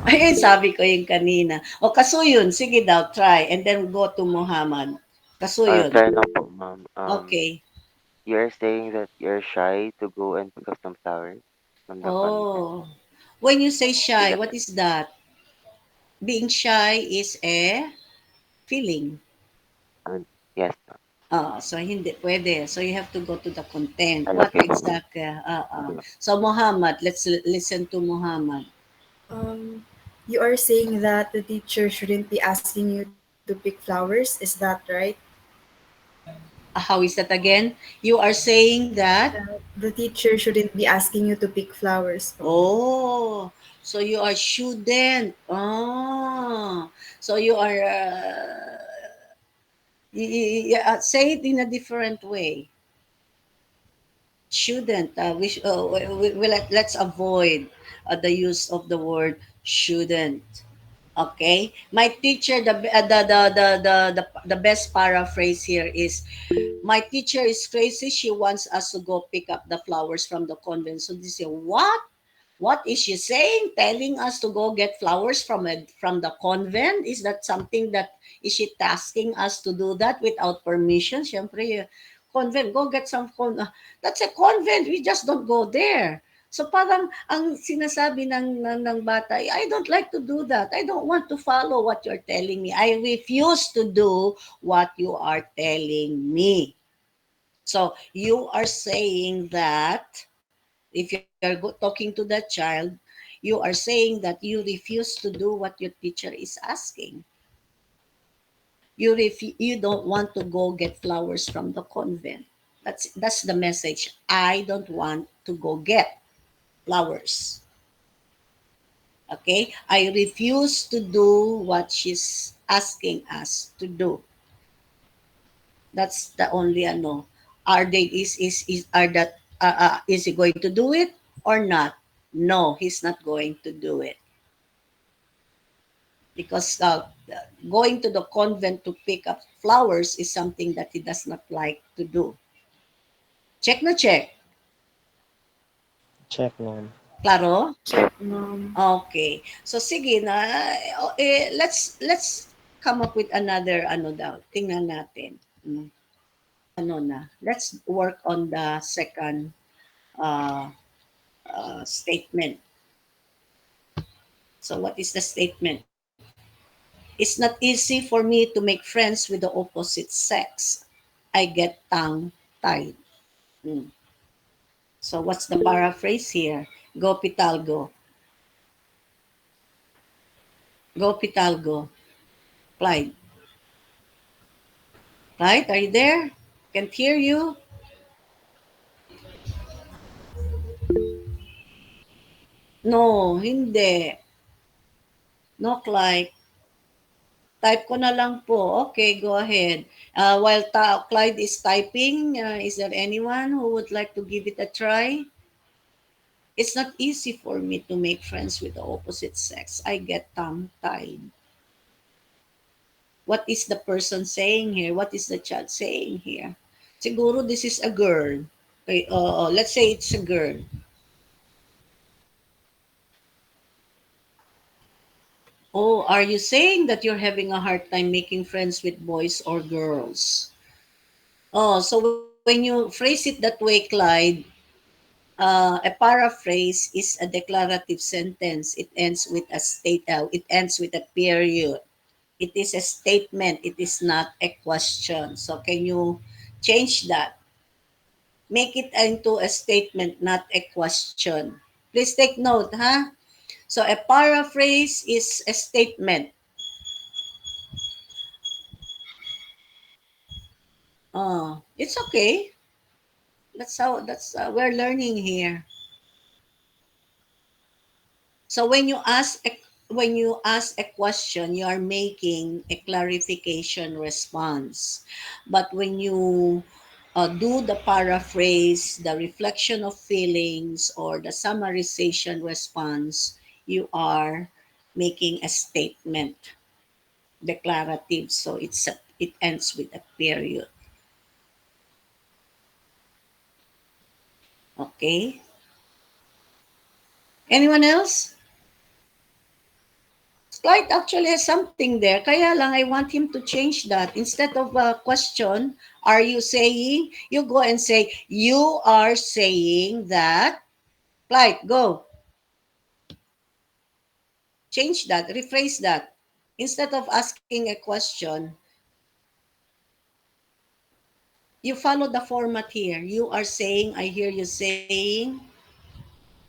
Ayun, sabi ko yung kanina. O Kasuyon, sige daw, try. And then go to Muhammad. Kasuyon. Try lang po, ma'am. Okay. You're saying that you're shy to go and pick up some flowers from the convent. Oh. When you say Is shy, that what right? is that? Being shy is a feeling. Yes, ma'am. So hindi pwede. So you have to go to the content. What Okay, po, ma'am. exactly? Okay, ma'am. So Muhammad, let's listen to Muhammad. Um, you are saying that the teacher shouldn't be asking you to pick flowers. Is that right? How is that again? You are saying that. That the teacher shouldn't be asking you to pick flowers. Po. Oh, so you are shouldn't. Oh, so you are. Say it in a different way. Shouldn't. Let's avoid the use of the word shouldn't. Okay, my teacher, the best paraphrase here is, my teacher is crazy, she wants us to go pick up the flowers from the convent. So they say, what is she saying? Telling us to go get flowers from the convent? Is that something that, is she tasking us to do that without permission? Siyempre, convent, go get some that's a convent. We just don't go there. So parang ang sinasabi ng bata, I don't like to do that. I don't want to follow what you're telling me. I refuse to do what you are telling me. So you are saying that, if you're talking to that child, you are saying that you refuse to do what your teacher is asking. You don't want to go get flowers from the convent. That's the message. I don't want to go get flowers. Okay? I refuse to do what she's asking us to do. That's the only ano. Are they is are that is he going to do it or not? No, he's not going to do it because going to the convent to pick up flowers is something that he does not like to do. Check na check. Check, ma'am. Claro? Check, mom. Okay. So sige na, let's come up with another ano daw. Tingnan natin. Ano na. Let's work on the second uh, statement. So what is the statement? It's not easy for me to make friends with the opposite sex. I get tongue tied. Mm. So what's the paraphrase here? Go Pitalgo. Go Pitalgo. Clyde. Clyde, are you there? Can't hear you. No, hindi. No, Clyde. Type ko na lang po. Okay, go ahead. While Clyde is typing, is there anyone who would like to give it a try? It's not easy for me to make friends with the opposite sex. I get tongue-tied. What is the person saying here? What is the child saying here? Siguro this is a girl. Okay, let's say it's a girl. Oh, are you saying that you're having a hard time making friends with boys or girls? Oh, so when you phrase it that way, Clyde, a paraphrase is a declarative sentence. It ends with a period. It is a statement. It is not a question. So can you change that? Make it into a statement, not a question. Please take note, huh? So a paraphrase is a statement. It's okay. That's we're learning here. So when you ask a question, you are making a clarification response. But when you do the paraphrase, the reflection of feelings, or the summarization response, you are making a statement, declarative. So it ends with a period. Okay. Anyone else? Clyde actually has something there. Kaya lang, I want him to change that. Instead of a question, are you saying? You go and say, you are saying that. Clyde, go. Change that. Rephrase that. Instead of asking a question, you follow the format here. You are saying, I hear you saying.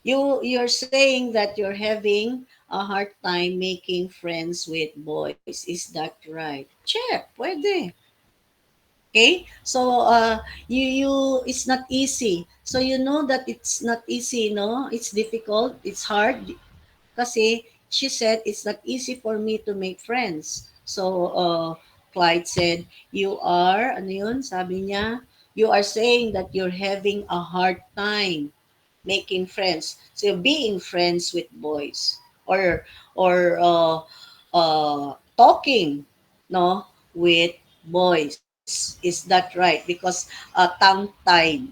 You're saying that you're having a hard time making friends with boys. Is that right? Check. Pwede. Okay, so it's not easy, so you know that it's not easy, no, it's difficult, it's hard kasi she said it's not easy for me to make friends. So Clyde said, you are, ano yun sabi niya, You are saying that you're having a hard time making friends. So being friends with boys, or talking, no, with boys. Is that right? Because tongue tied.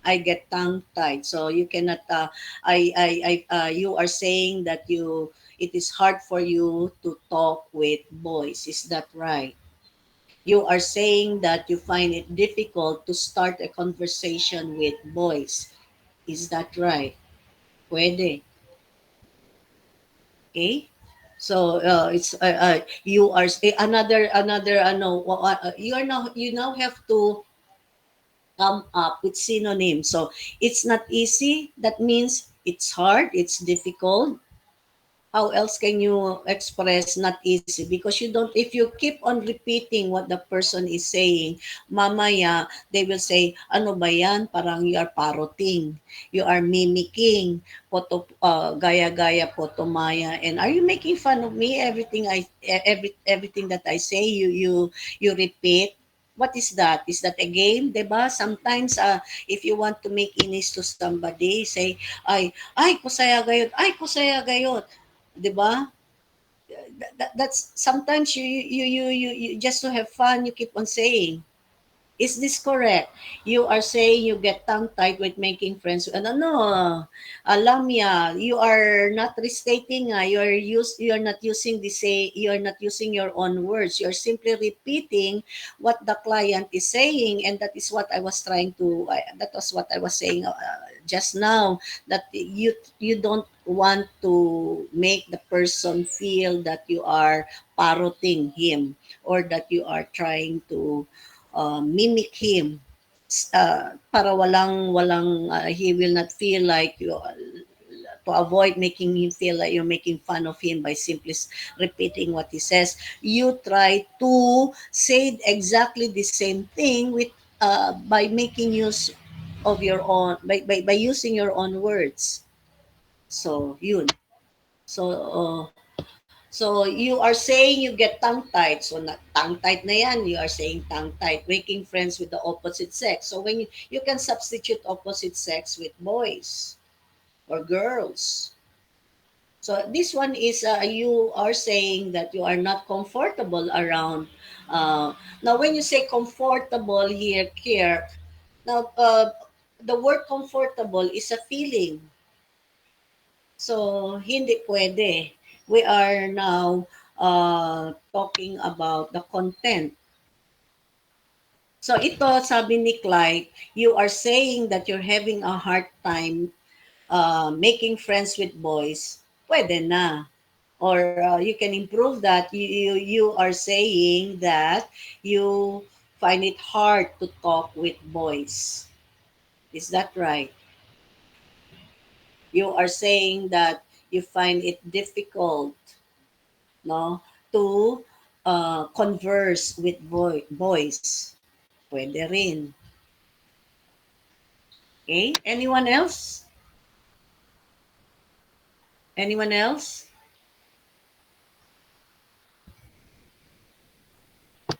I get tongue tied. So you cannot. You are saying that it is hard for you to talk with boys. Is that right? You are saying that you find it difficult to start a conversation with boys. Is that right? Pwede. Okay? So it's you are another you now have to come up with synonym. So it's not easy. That means it's hard, it's difficult. How else can you express not easy? Because you don't, if you keep on repeating what the person is saying, mamaya they will say, ano ba yan, parang you are parroting, you are mimicking, gaya-gaya potomaya, and are you making fun of me? Everything that I say, you repeat. What is that? Is that a game? 'Di ba? Sometimes if you want to make inis to somebody, say, ay kusaya gayod, ay kusaya gayod. 'Di ba? That's sometimes you just to have fun, you keep on saying. Is this correct? You are saying you get tongue-tied with making friends. Ano, no, Lamia, you are not restating. You are not using you are not using your own words. You are simply repeating what the client is saying, and that is what I was trying to. That was what I was saying just now. That you don't want to make the person feel that you are parroting him, or that you are trying to mimic him, para he will not feel like you, to avoid making him feel like you're making fun of him by simply repeating what he says. You try to say exactly the same thing with by making use of your own, by using your own words. So yun. So you are saying you get tongue-tied. So not tongue-tied na yan. You are saying tongue-tied, making friends with the opposite sex. So when you can substitute opposite sex with boys or girls. So this one is you are saying that you are not comfortable around. Now when you say comfortable here, care. Now the word comfortable is a feeling. So, hindi pwede. We are now talking about the content. So, ito, sabi ni Clyde, you are saying that you're having a hard time making friends with boys. Pwede na. Or you can improve that. You are saying that you find it hard to talk with boys. Is that right? You are saying that you find it difficult, no, to converse with boys. Pwede rin. Okay? Anyone else? Anyone else?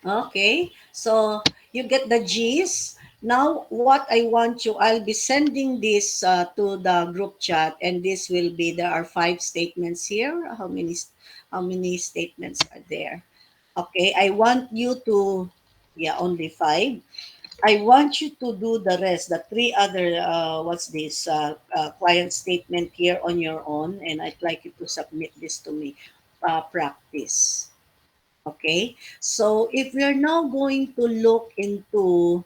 Okay. So you get the gist. Now, what I want you, I'll be sending this to the group chat, and this will be, there are 5 statements here. How many statements are there? Okay, I want you to, yeah, only 5. I want you to do the rest, the 3 other, what's this, client statement here on your own, and I'd like you to submit this to me. Practice. Okay? So, if we're now going to look into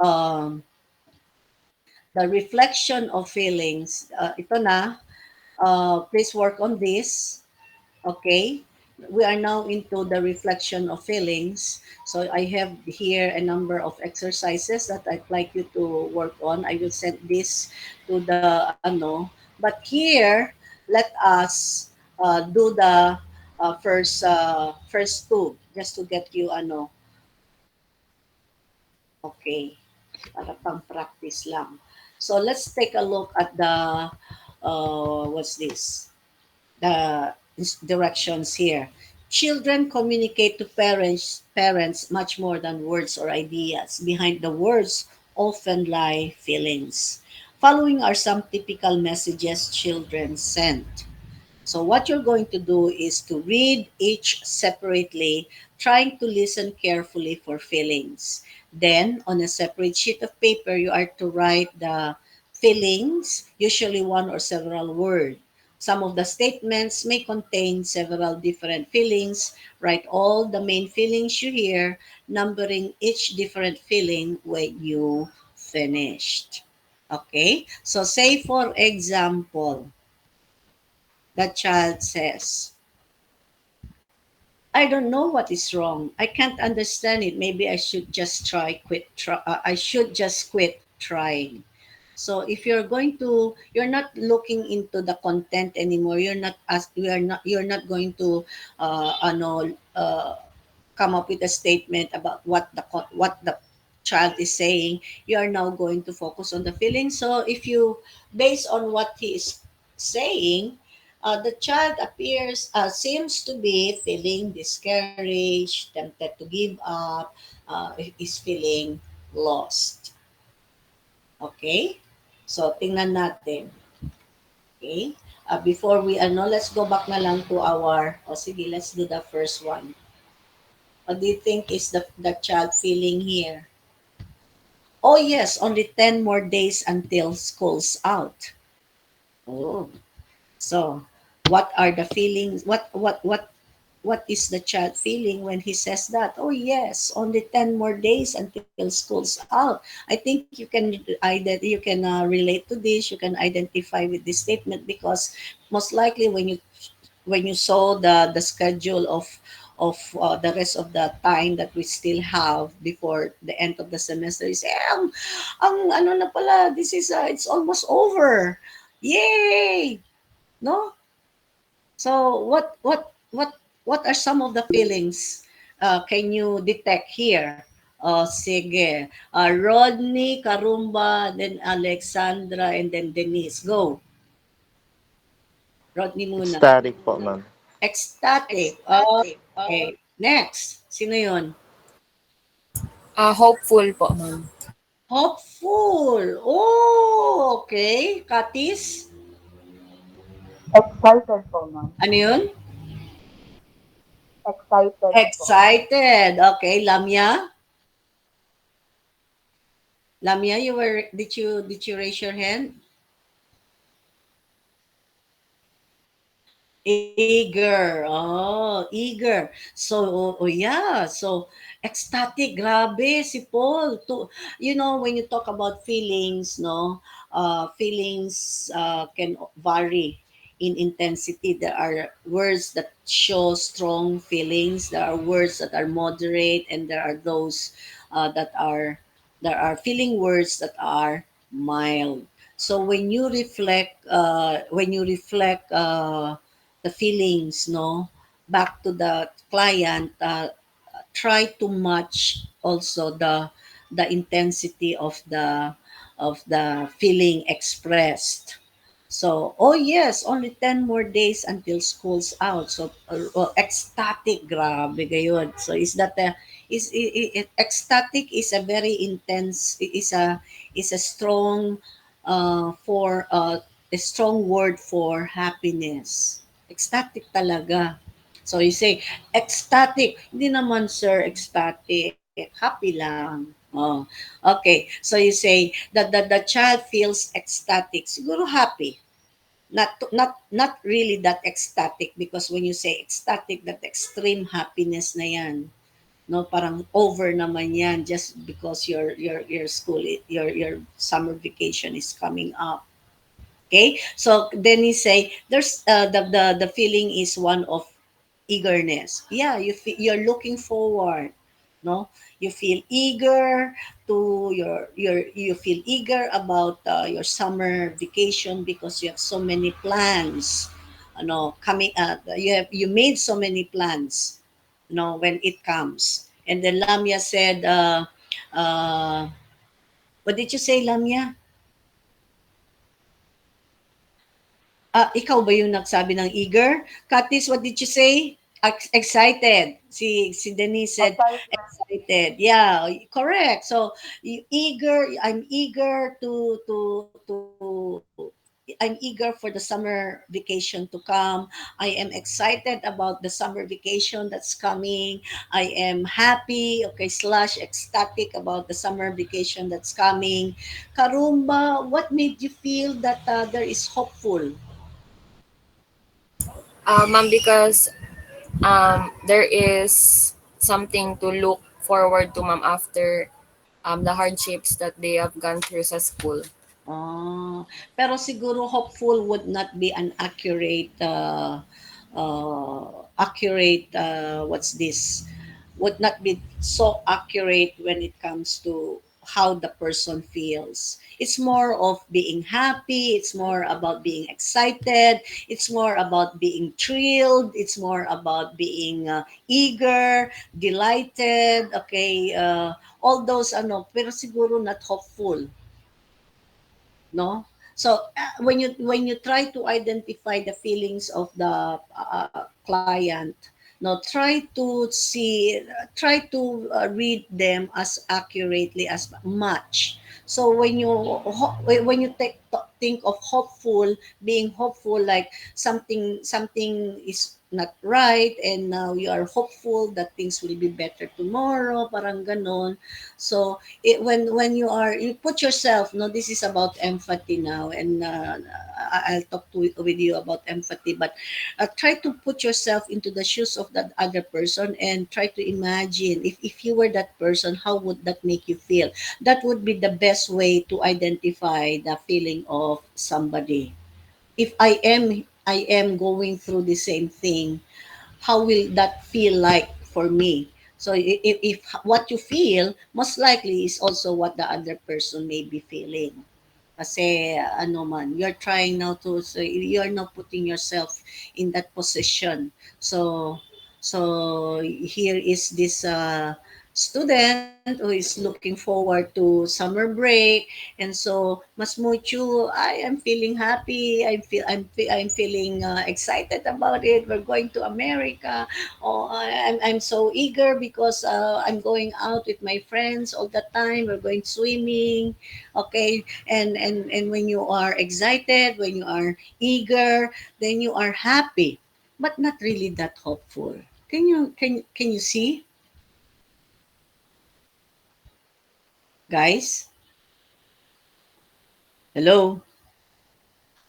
um, the reflection of feelings, ito na, please work on this. Okay, we are now into the reflection of feelings. So I have here a number of exercises that I'd like you to work on. I will send this to the ano. But here, let us do the first two, just to get you ano. Okay, para pang practice lang. So let's take a look at the what's this? The directions here. Children communicate to parents much more than words or ideas. Behind the words often lie feelings. Following are some typical messages children send. So, what you're going to do is to read each separately, trying to listen carefully for feelings. Then, on a separate sheet of paper, you are to write the feelings, usually one or several words. Some of the statements may contain several different feelings. Write all the main feelings you hear, numbering each different feeling when you finished. Okay? So, say for example, the child says, I don't know what is wrong. I can't understand it. Maybe I should just I should just quit trying. So if you're going to, you're not looking into the content anymore. You're not going to, come up with a statement about what the child is saying. You are now going to focus on the feeling. So if you, based on what he is saying, the child seems to be feeling discouraged, tempted to give up, is feeling lost. Okay? So, tingnan natin. Okay? Before we, let's go back na lang to sige, let's do the first one. What do you think is the child feeling here? Oh yes, only 10 more days until school's out. Oh, so what are the feelings? What is the child feeling when he says that? Oh yes, only 10 more days until school's out. I think you can relate to this. You can identify with this statement because most likely when you saw the schedule of the rest of the time that we still have before the end of the semester is ang ano na pala, this is it's almost over. Yay! No? So what are some of the feelings can you detect here? Sige. Rodney, Karumba, then Alexandra, and then Denise. Go. Rodney muna. Ecstatic po, ma'am. Ecstatic. Okay. Next. Sino yun? Hopeful po, ma'am. Hopeful. Oh, okay. Katis? Excited po, ma'am. Ano yun? Excited po. Excited. Okay. Lamia? Lamia, did you raise your hand? Eager. Oh, eager. So, yeah. So, ecstatic. Grabe si Paul. When you talk about feelings, no, feelings can vary in intensity. There are words that show strong feelings. There are words that are moderate, and there are those that are there are feeling words that are mild. So when you reflect the feelings, no, back to the client, try to match also the intensity of the feeling expressed. So, oh yes, only 10 more days until school's out. So, ecstatic, grabe gayon. So, is that a, ecstatic is a very intense, is a strong, for, a strong word for happiness. Ecstatic talaga. So, you say, ecstatic. Hindi naman, sir, ecstatic. Happy lang. Oh, okay. So, you say, the child feels ecstatic. Siguro happy, not really that ecstatic, because when you say ecstatic, that extreme happiness na yan, no, parang over naman yan just because your school, your summer vacation is coming up. Okay, so then you say there's the feeling is one of eagerness. Yeah, you're looking forward, no, you feel eager to you feel eager about your summer vacation because you have so many plans, coming, you made so many plans, when it comes. And then Lamia said, uh, what did you say, Lamia? Ikaw ba yung nagsabi ng eager? Katis, what did you say? Excited. Si Denise said Excitement. excited. Yeah, correct. So you eager. I'm eager I'm eager for the summer vacation to come. I am excited about the summer vacation that's coming. I am happy, okay, slash ecstatic about the summer vacation that's coming. Karumba, what made you feel that there is hopeful? Ma'am, because there is something to look forward to, ma'am, after the hardships that they have gone through sa school. Ah, pero siguro hopeful would not be an what's this? Would not be so accurate when it comes to how the person feels. It's more of being happy, it's more about being excited, it's more about being thrilled, it's more about being eager, delighted, okay, all those ano, pero siguro not hopeful, no. So when you try to identify the feelings of the client, no, try to read them as accurately as much. So when you think of hopeful, being hopeful, like something is not right and now you are hopeful that things will be better tomorrow, parang ganon. So when you put yourself, no, this is about empathy now, and I'll talk with you about empathy, but try to put yourself into the shoes of that other person and try to imagine if you were that person, how would that make you feel. That would be the best way to identify the feeling of somebody. If I am going through the same thing, how will that feel like for me? So if what you feel most likely is also what the other person may be feeling. Kasi ano man, you're trying now to, so you're now putting yourself in that position. So here is this student who is looking forward to summer break, and so mas mucho, I am feeling happy, I'm feeling excited about it. We're going to America. Oh, I'm so eager because I'm going out with my friends all the time. We're going swimming, okay. And when you are excited, when you are eager, then you are happy, but not really that hopeful. Can you see, guys? Hello.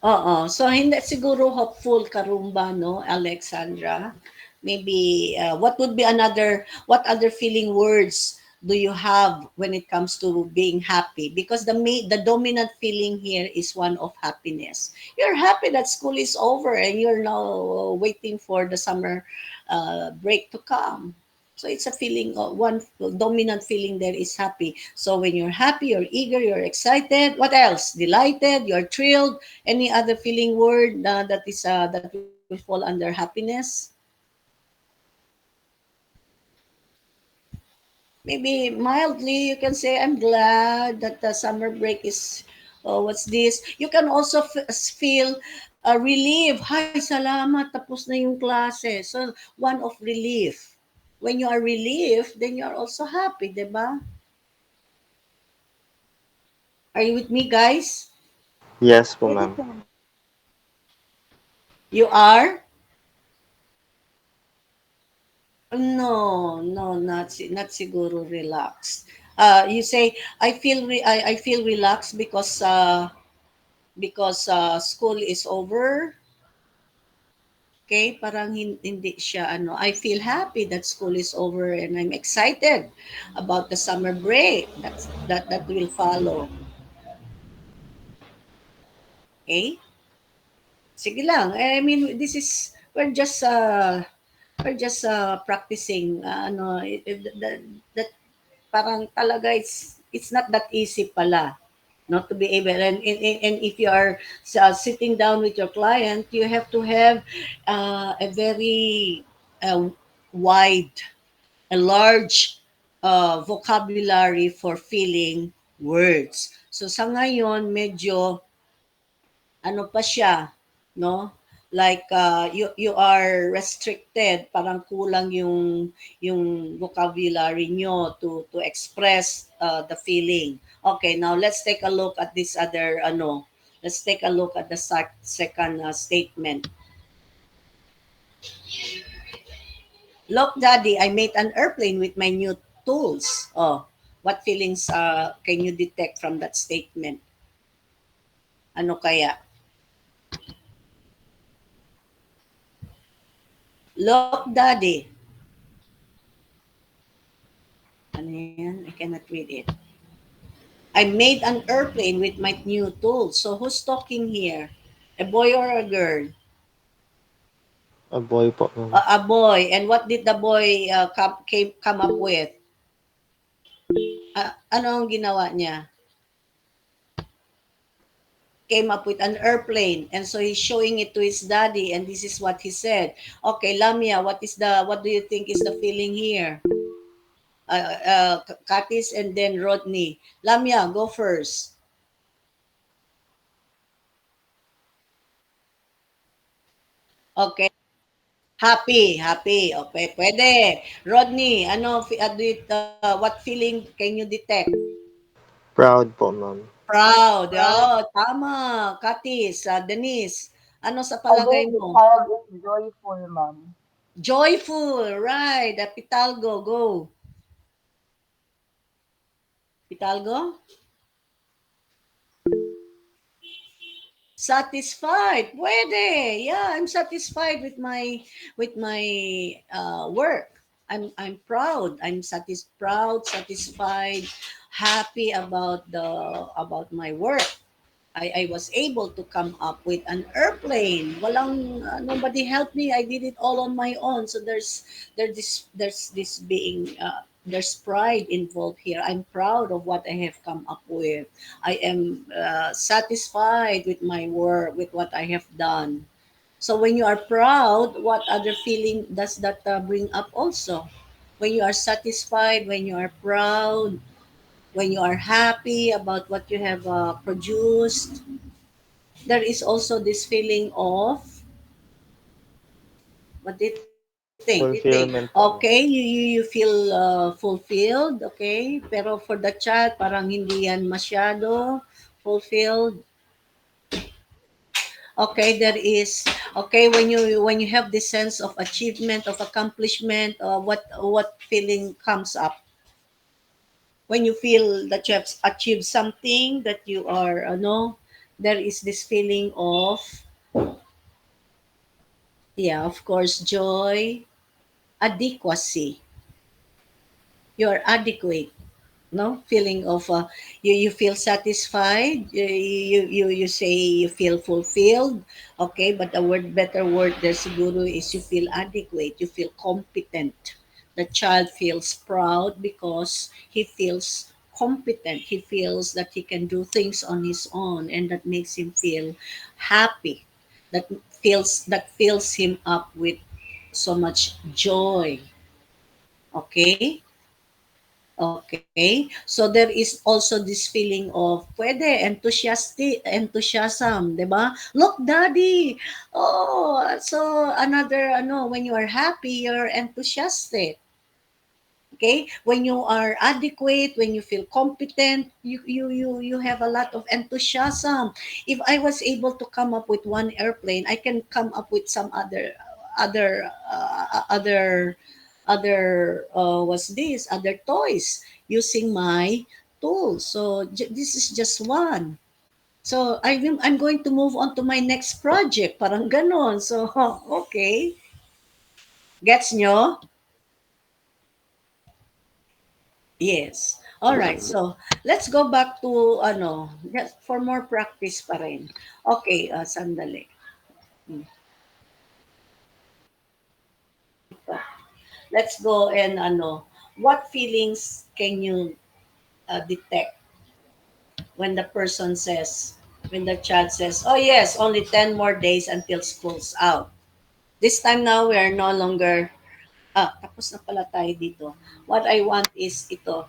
Oo. So, hindi siguro hopeful karumba, no, Alexandra? Maybe, what other feeling words do you have when it comes to being happy? Because the dominant feeling here is one of happiness. You're happy that school is over and you're now waiting for the summer break to come. So it's a feeling, one dominant feeling there is happy. So when you're happy, you're eager, you're excited. What else? Delighted, you're thrilled. Any other feeling word that will fall under happiness? Maybe mildly, you can say, I'm glad that the summer break is, oh, what's this? You can also feel relief. Hi, salamat, tapos na yung klase. So, one of relief. When you are relieved, then you are also happy, di ba? Are you with me, guys? Yes po, Yes, ma'am. ma'am. You are? No, no, not siguro relaxed. You say I feel relaxed because school is over. Okay, parang hindi siya ano. I feel happy that school is over and I'm excited about the summer break that will follow. Okay? Sige lang. I mean, this is we're just practicing ano that parang talaga it's not that easy pala not to be able, and if you are sitting down with your client, you have to have a very uh, wide, a large vocabulary for filling words. So sa ngayon medyo ano pa siya, no? like you are restricted, parang kulang yung vocabulary nyo to express the feeling. Okay, now let's take a look at this other let's take a look at the second statement. Look, Daddy, I made an airplane with my new tools. Oh, what feelings can you detect from that statement? Ano kaya? Look, Daddy. Ano yan? I cannot read it. I made an airplane with my new tools. So who's talking here? A boy or a girl? A boy po, ma'am. A boy. And what did the boy come up with? Ano ang ginawa niya? Came up with an airplane, and so he's showing it to his daddy, and this is what he said. Okay, Lamia, what do you think is the feeling here? Katis and then Rodney. Lamia, go first. Okay. Happy, happy. Okay, pwede. Rodney, what feeling can you detect? Proud po, ma'am. Proud. Oh, tama. Katis, Denise, ano sa I palagay believe the mo? child is joyful, ma'am. Joyful, right. Pitalgo, go. Pitalgo? Satisfied. Pwede. Yeah, I'm satisfied with my work. I'm proud. Proud, satisfied, happy about my work. I was able to come up with an airplane. Nobody helped me. I did it all on my own. So there's this being there's pride involved here. I'm proud of what I have come up with. I am satisfied with my work, with what I have done. So when you are proud, what other feeling does that bring up also? When you are satisfied, when you are proud, when you are happy about what you have produced, there is also this feeling of, what do you think? Fulfillment Okay, po, you ma'am. feel fulfilled, okay? Pero for the child, parang hindi yan masyado fulfilled. Okay, there is, okay, when you have this sense of achievement, of accomplishment, what feeling comes up? When you feel that you have achieved something, that you are, there is this feeling of, yeah, of course, joy, adequacy. You're adequate, no feeling of you feel satisfied, you say you feel fulfilled. Okay, but a better word there, siguro, is you feel adequate, you feel competent. The child feels proud because he feels competent, he feels that he can do things on his own, and that makes him feel happy, that fills him up with so much joy. Okay. Okay? So there is also this feeling of enthusiasm, 'di ba? Look, Daddy. Oh, so another when you are happy, you're enthusiastic. Okay? When you are adequate, when you feel competent, you have a lot of enthusiasm. If I was able to come up with one airplane, I can come up with some other other what's this, other toys, using my tools. So this is just one. So I'm going to move on to my next project, parang ganon. So okay, gets nyo? Yes. All right. So let's go back to just for more practice pa rin. Okay, sandali. Hmm. Let's go and what feelings can you detect when the person says, when the child says, "Oh yes, only 10 more days until school's out." This time now we are no longer tapos na pala tayo dito. What I want is ito.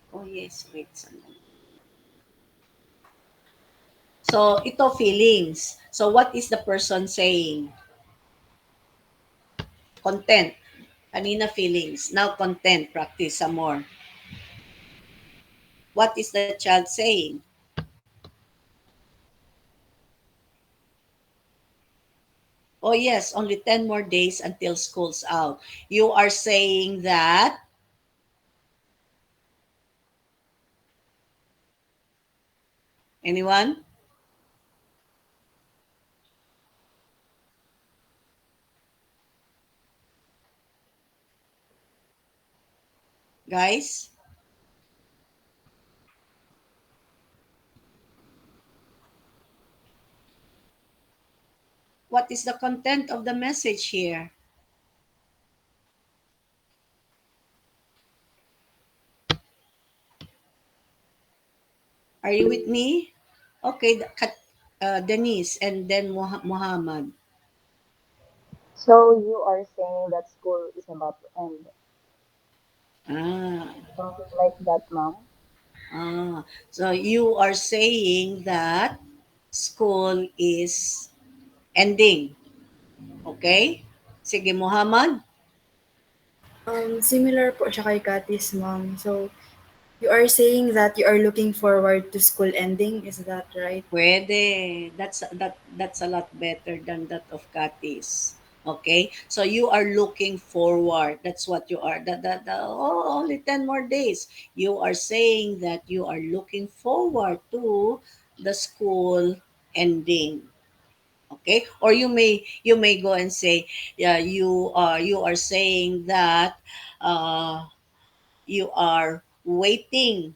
Oh yes, wait, sandali. So, ito feelings. So, what is the person saying? Content. Kanina feelings. Now, content. Practice some more. What is the child saying? Oh, yes, only 10 more days until school's out. You are saying that, anyone? Guys? What is the content of the message here? Are you with me? Okay, Denise and then Muhammad. So you are saying that school is about to end. Ah, Something like that, ma'am. so you are saying that school is ending. Okay? Sige, Muhammad. Similar po siya kay Katis, ma'am. So, you are saying that you are looking forward to school ending, is that right? Pwede. That's a lot better than that of Katis. Okay? So you are looking forward. That's what you are. Oh, only 10 more days. You are saying that you are looking forward to the school ending. Okay? Or you may go and say, yeah, you are saying that uh you are waiting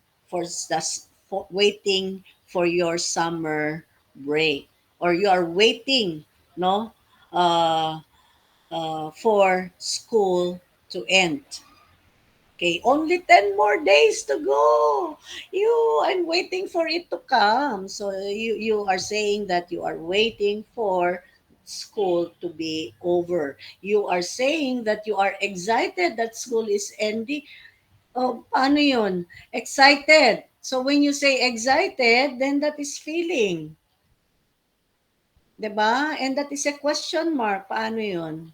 waiting for your summer break, or you are waiting, no, uh, for school to end. Okay, only 10 more days to go. I'm waiting for it to come. So you are saying that you are waiting for school to be over. You are saying that you are excited that school is ending. Oh, paano yun? Excited. So when you say excited, then that is feeling. 'Di ba? And that is a question mark. Paano yun?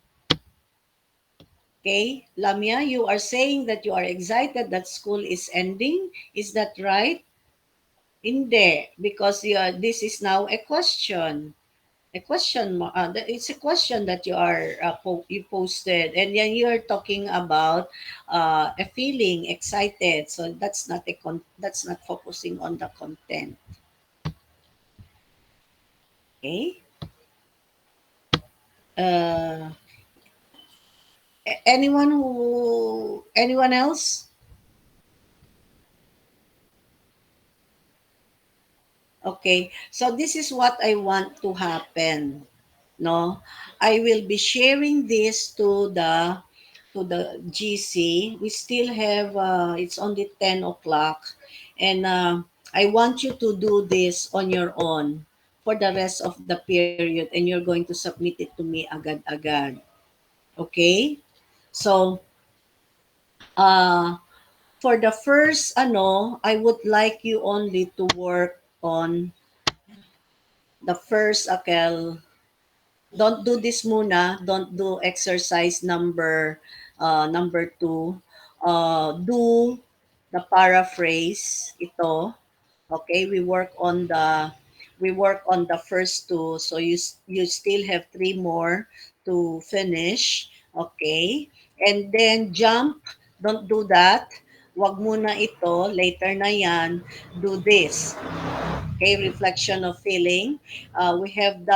Okay? Lamia, you are saying that you are excited that school is ending. Is that right? Hindi. Because this is now a question. A question. It's a question that you posted, and then you are talking about a feeling excited. So that's not focusing on the content. Okay. Uh, anyone else? Okay. So this is what I want to happen. No, I will be sharing this to the GC. We still have it's only 10 o'clock, and I want you to do this on your own for the rest of the period, and you're going to submit it to me agad-agad. Okay? So, uh, for the first I would like you only to work on the first don't do this muna. Don't do exercise number 2. Do the paraphrase ito. Okay, we work on the first two, so you still have three more to finish. Okay? And then jump, don't do that. Wag muna ito, later na 'yan. Do this. Okay, reflection of feeling.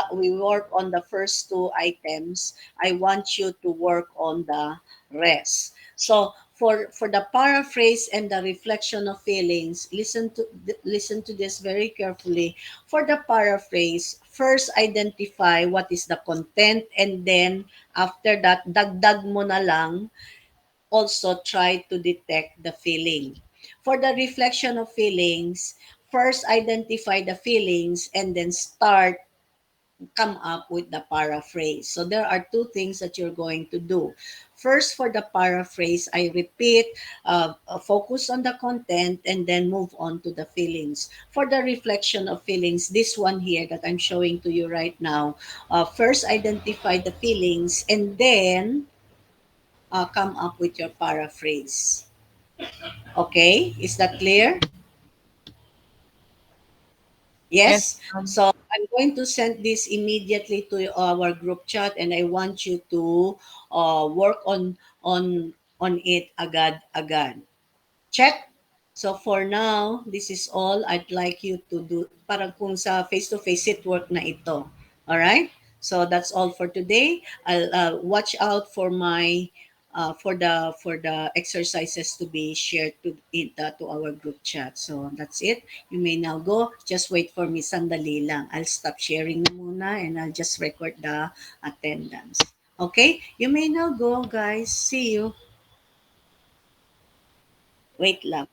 We work on the first two items. I want you to work on the rest. So for the paraphrase and the reflection of feelings, listen to this very carefully. For the paraphrase, first identify what is the content, and then after that dagdag mo na lang, also try to detect the feeling. For the reflection of feelings, first identify the feelings and then come up with the paraphrase. So there are two things that you're going to do. first for the paraphrase, I repeat, focus on the content and then move on to the feelings. For the reflection of feelings, this one here that I'm showing to you right now, first identify the feelings and then come up with your paraphrase. Okay, is that clear? Yes, Yes. ma'am. So I'm going to send this immediately to our group chat, and I want you to work on it agad. Check. So for now, this is all I'd like you to do. Parang kung sa face-to-face sit work na ito. All right? So that's all for today. I'll watch out for my for the exercises to be shared to our group chat. So that's it. You may now go. Just wait for me sandali lang. I'll stop sharing na muna and I'll just record the attendance. Okay? You may now go, guys. See you. Wait lang.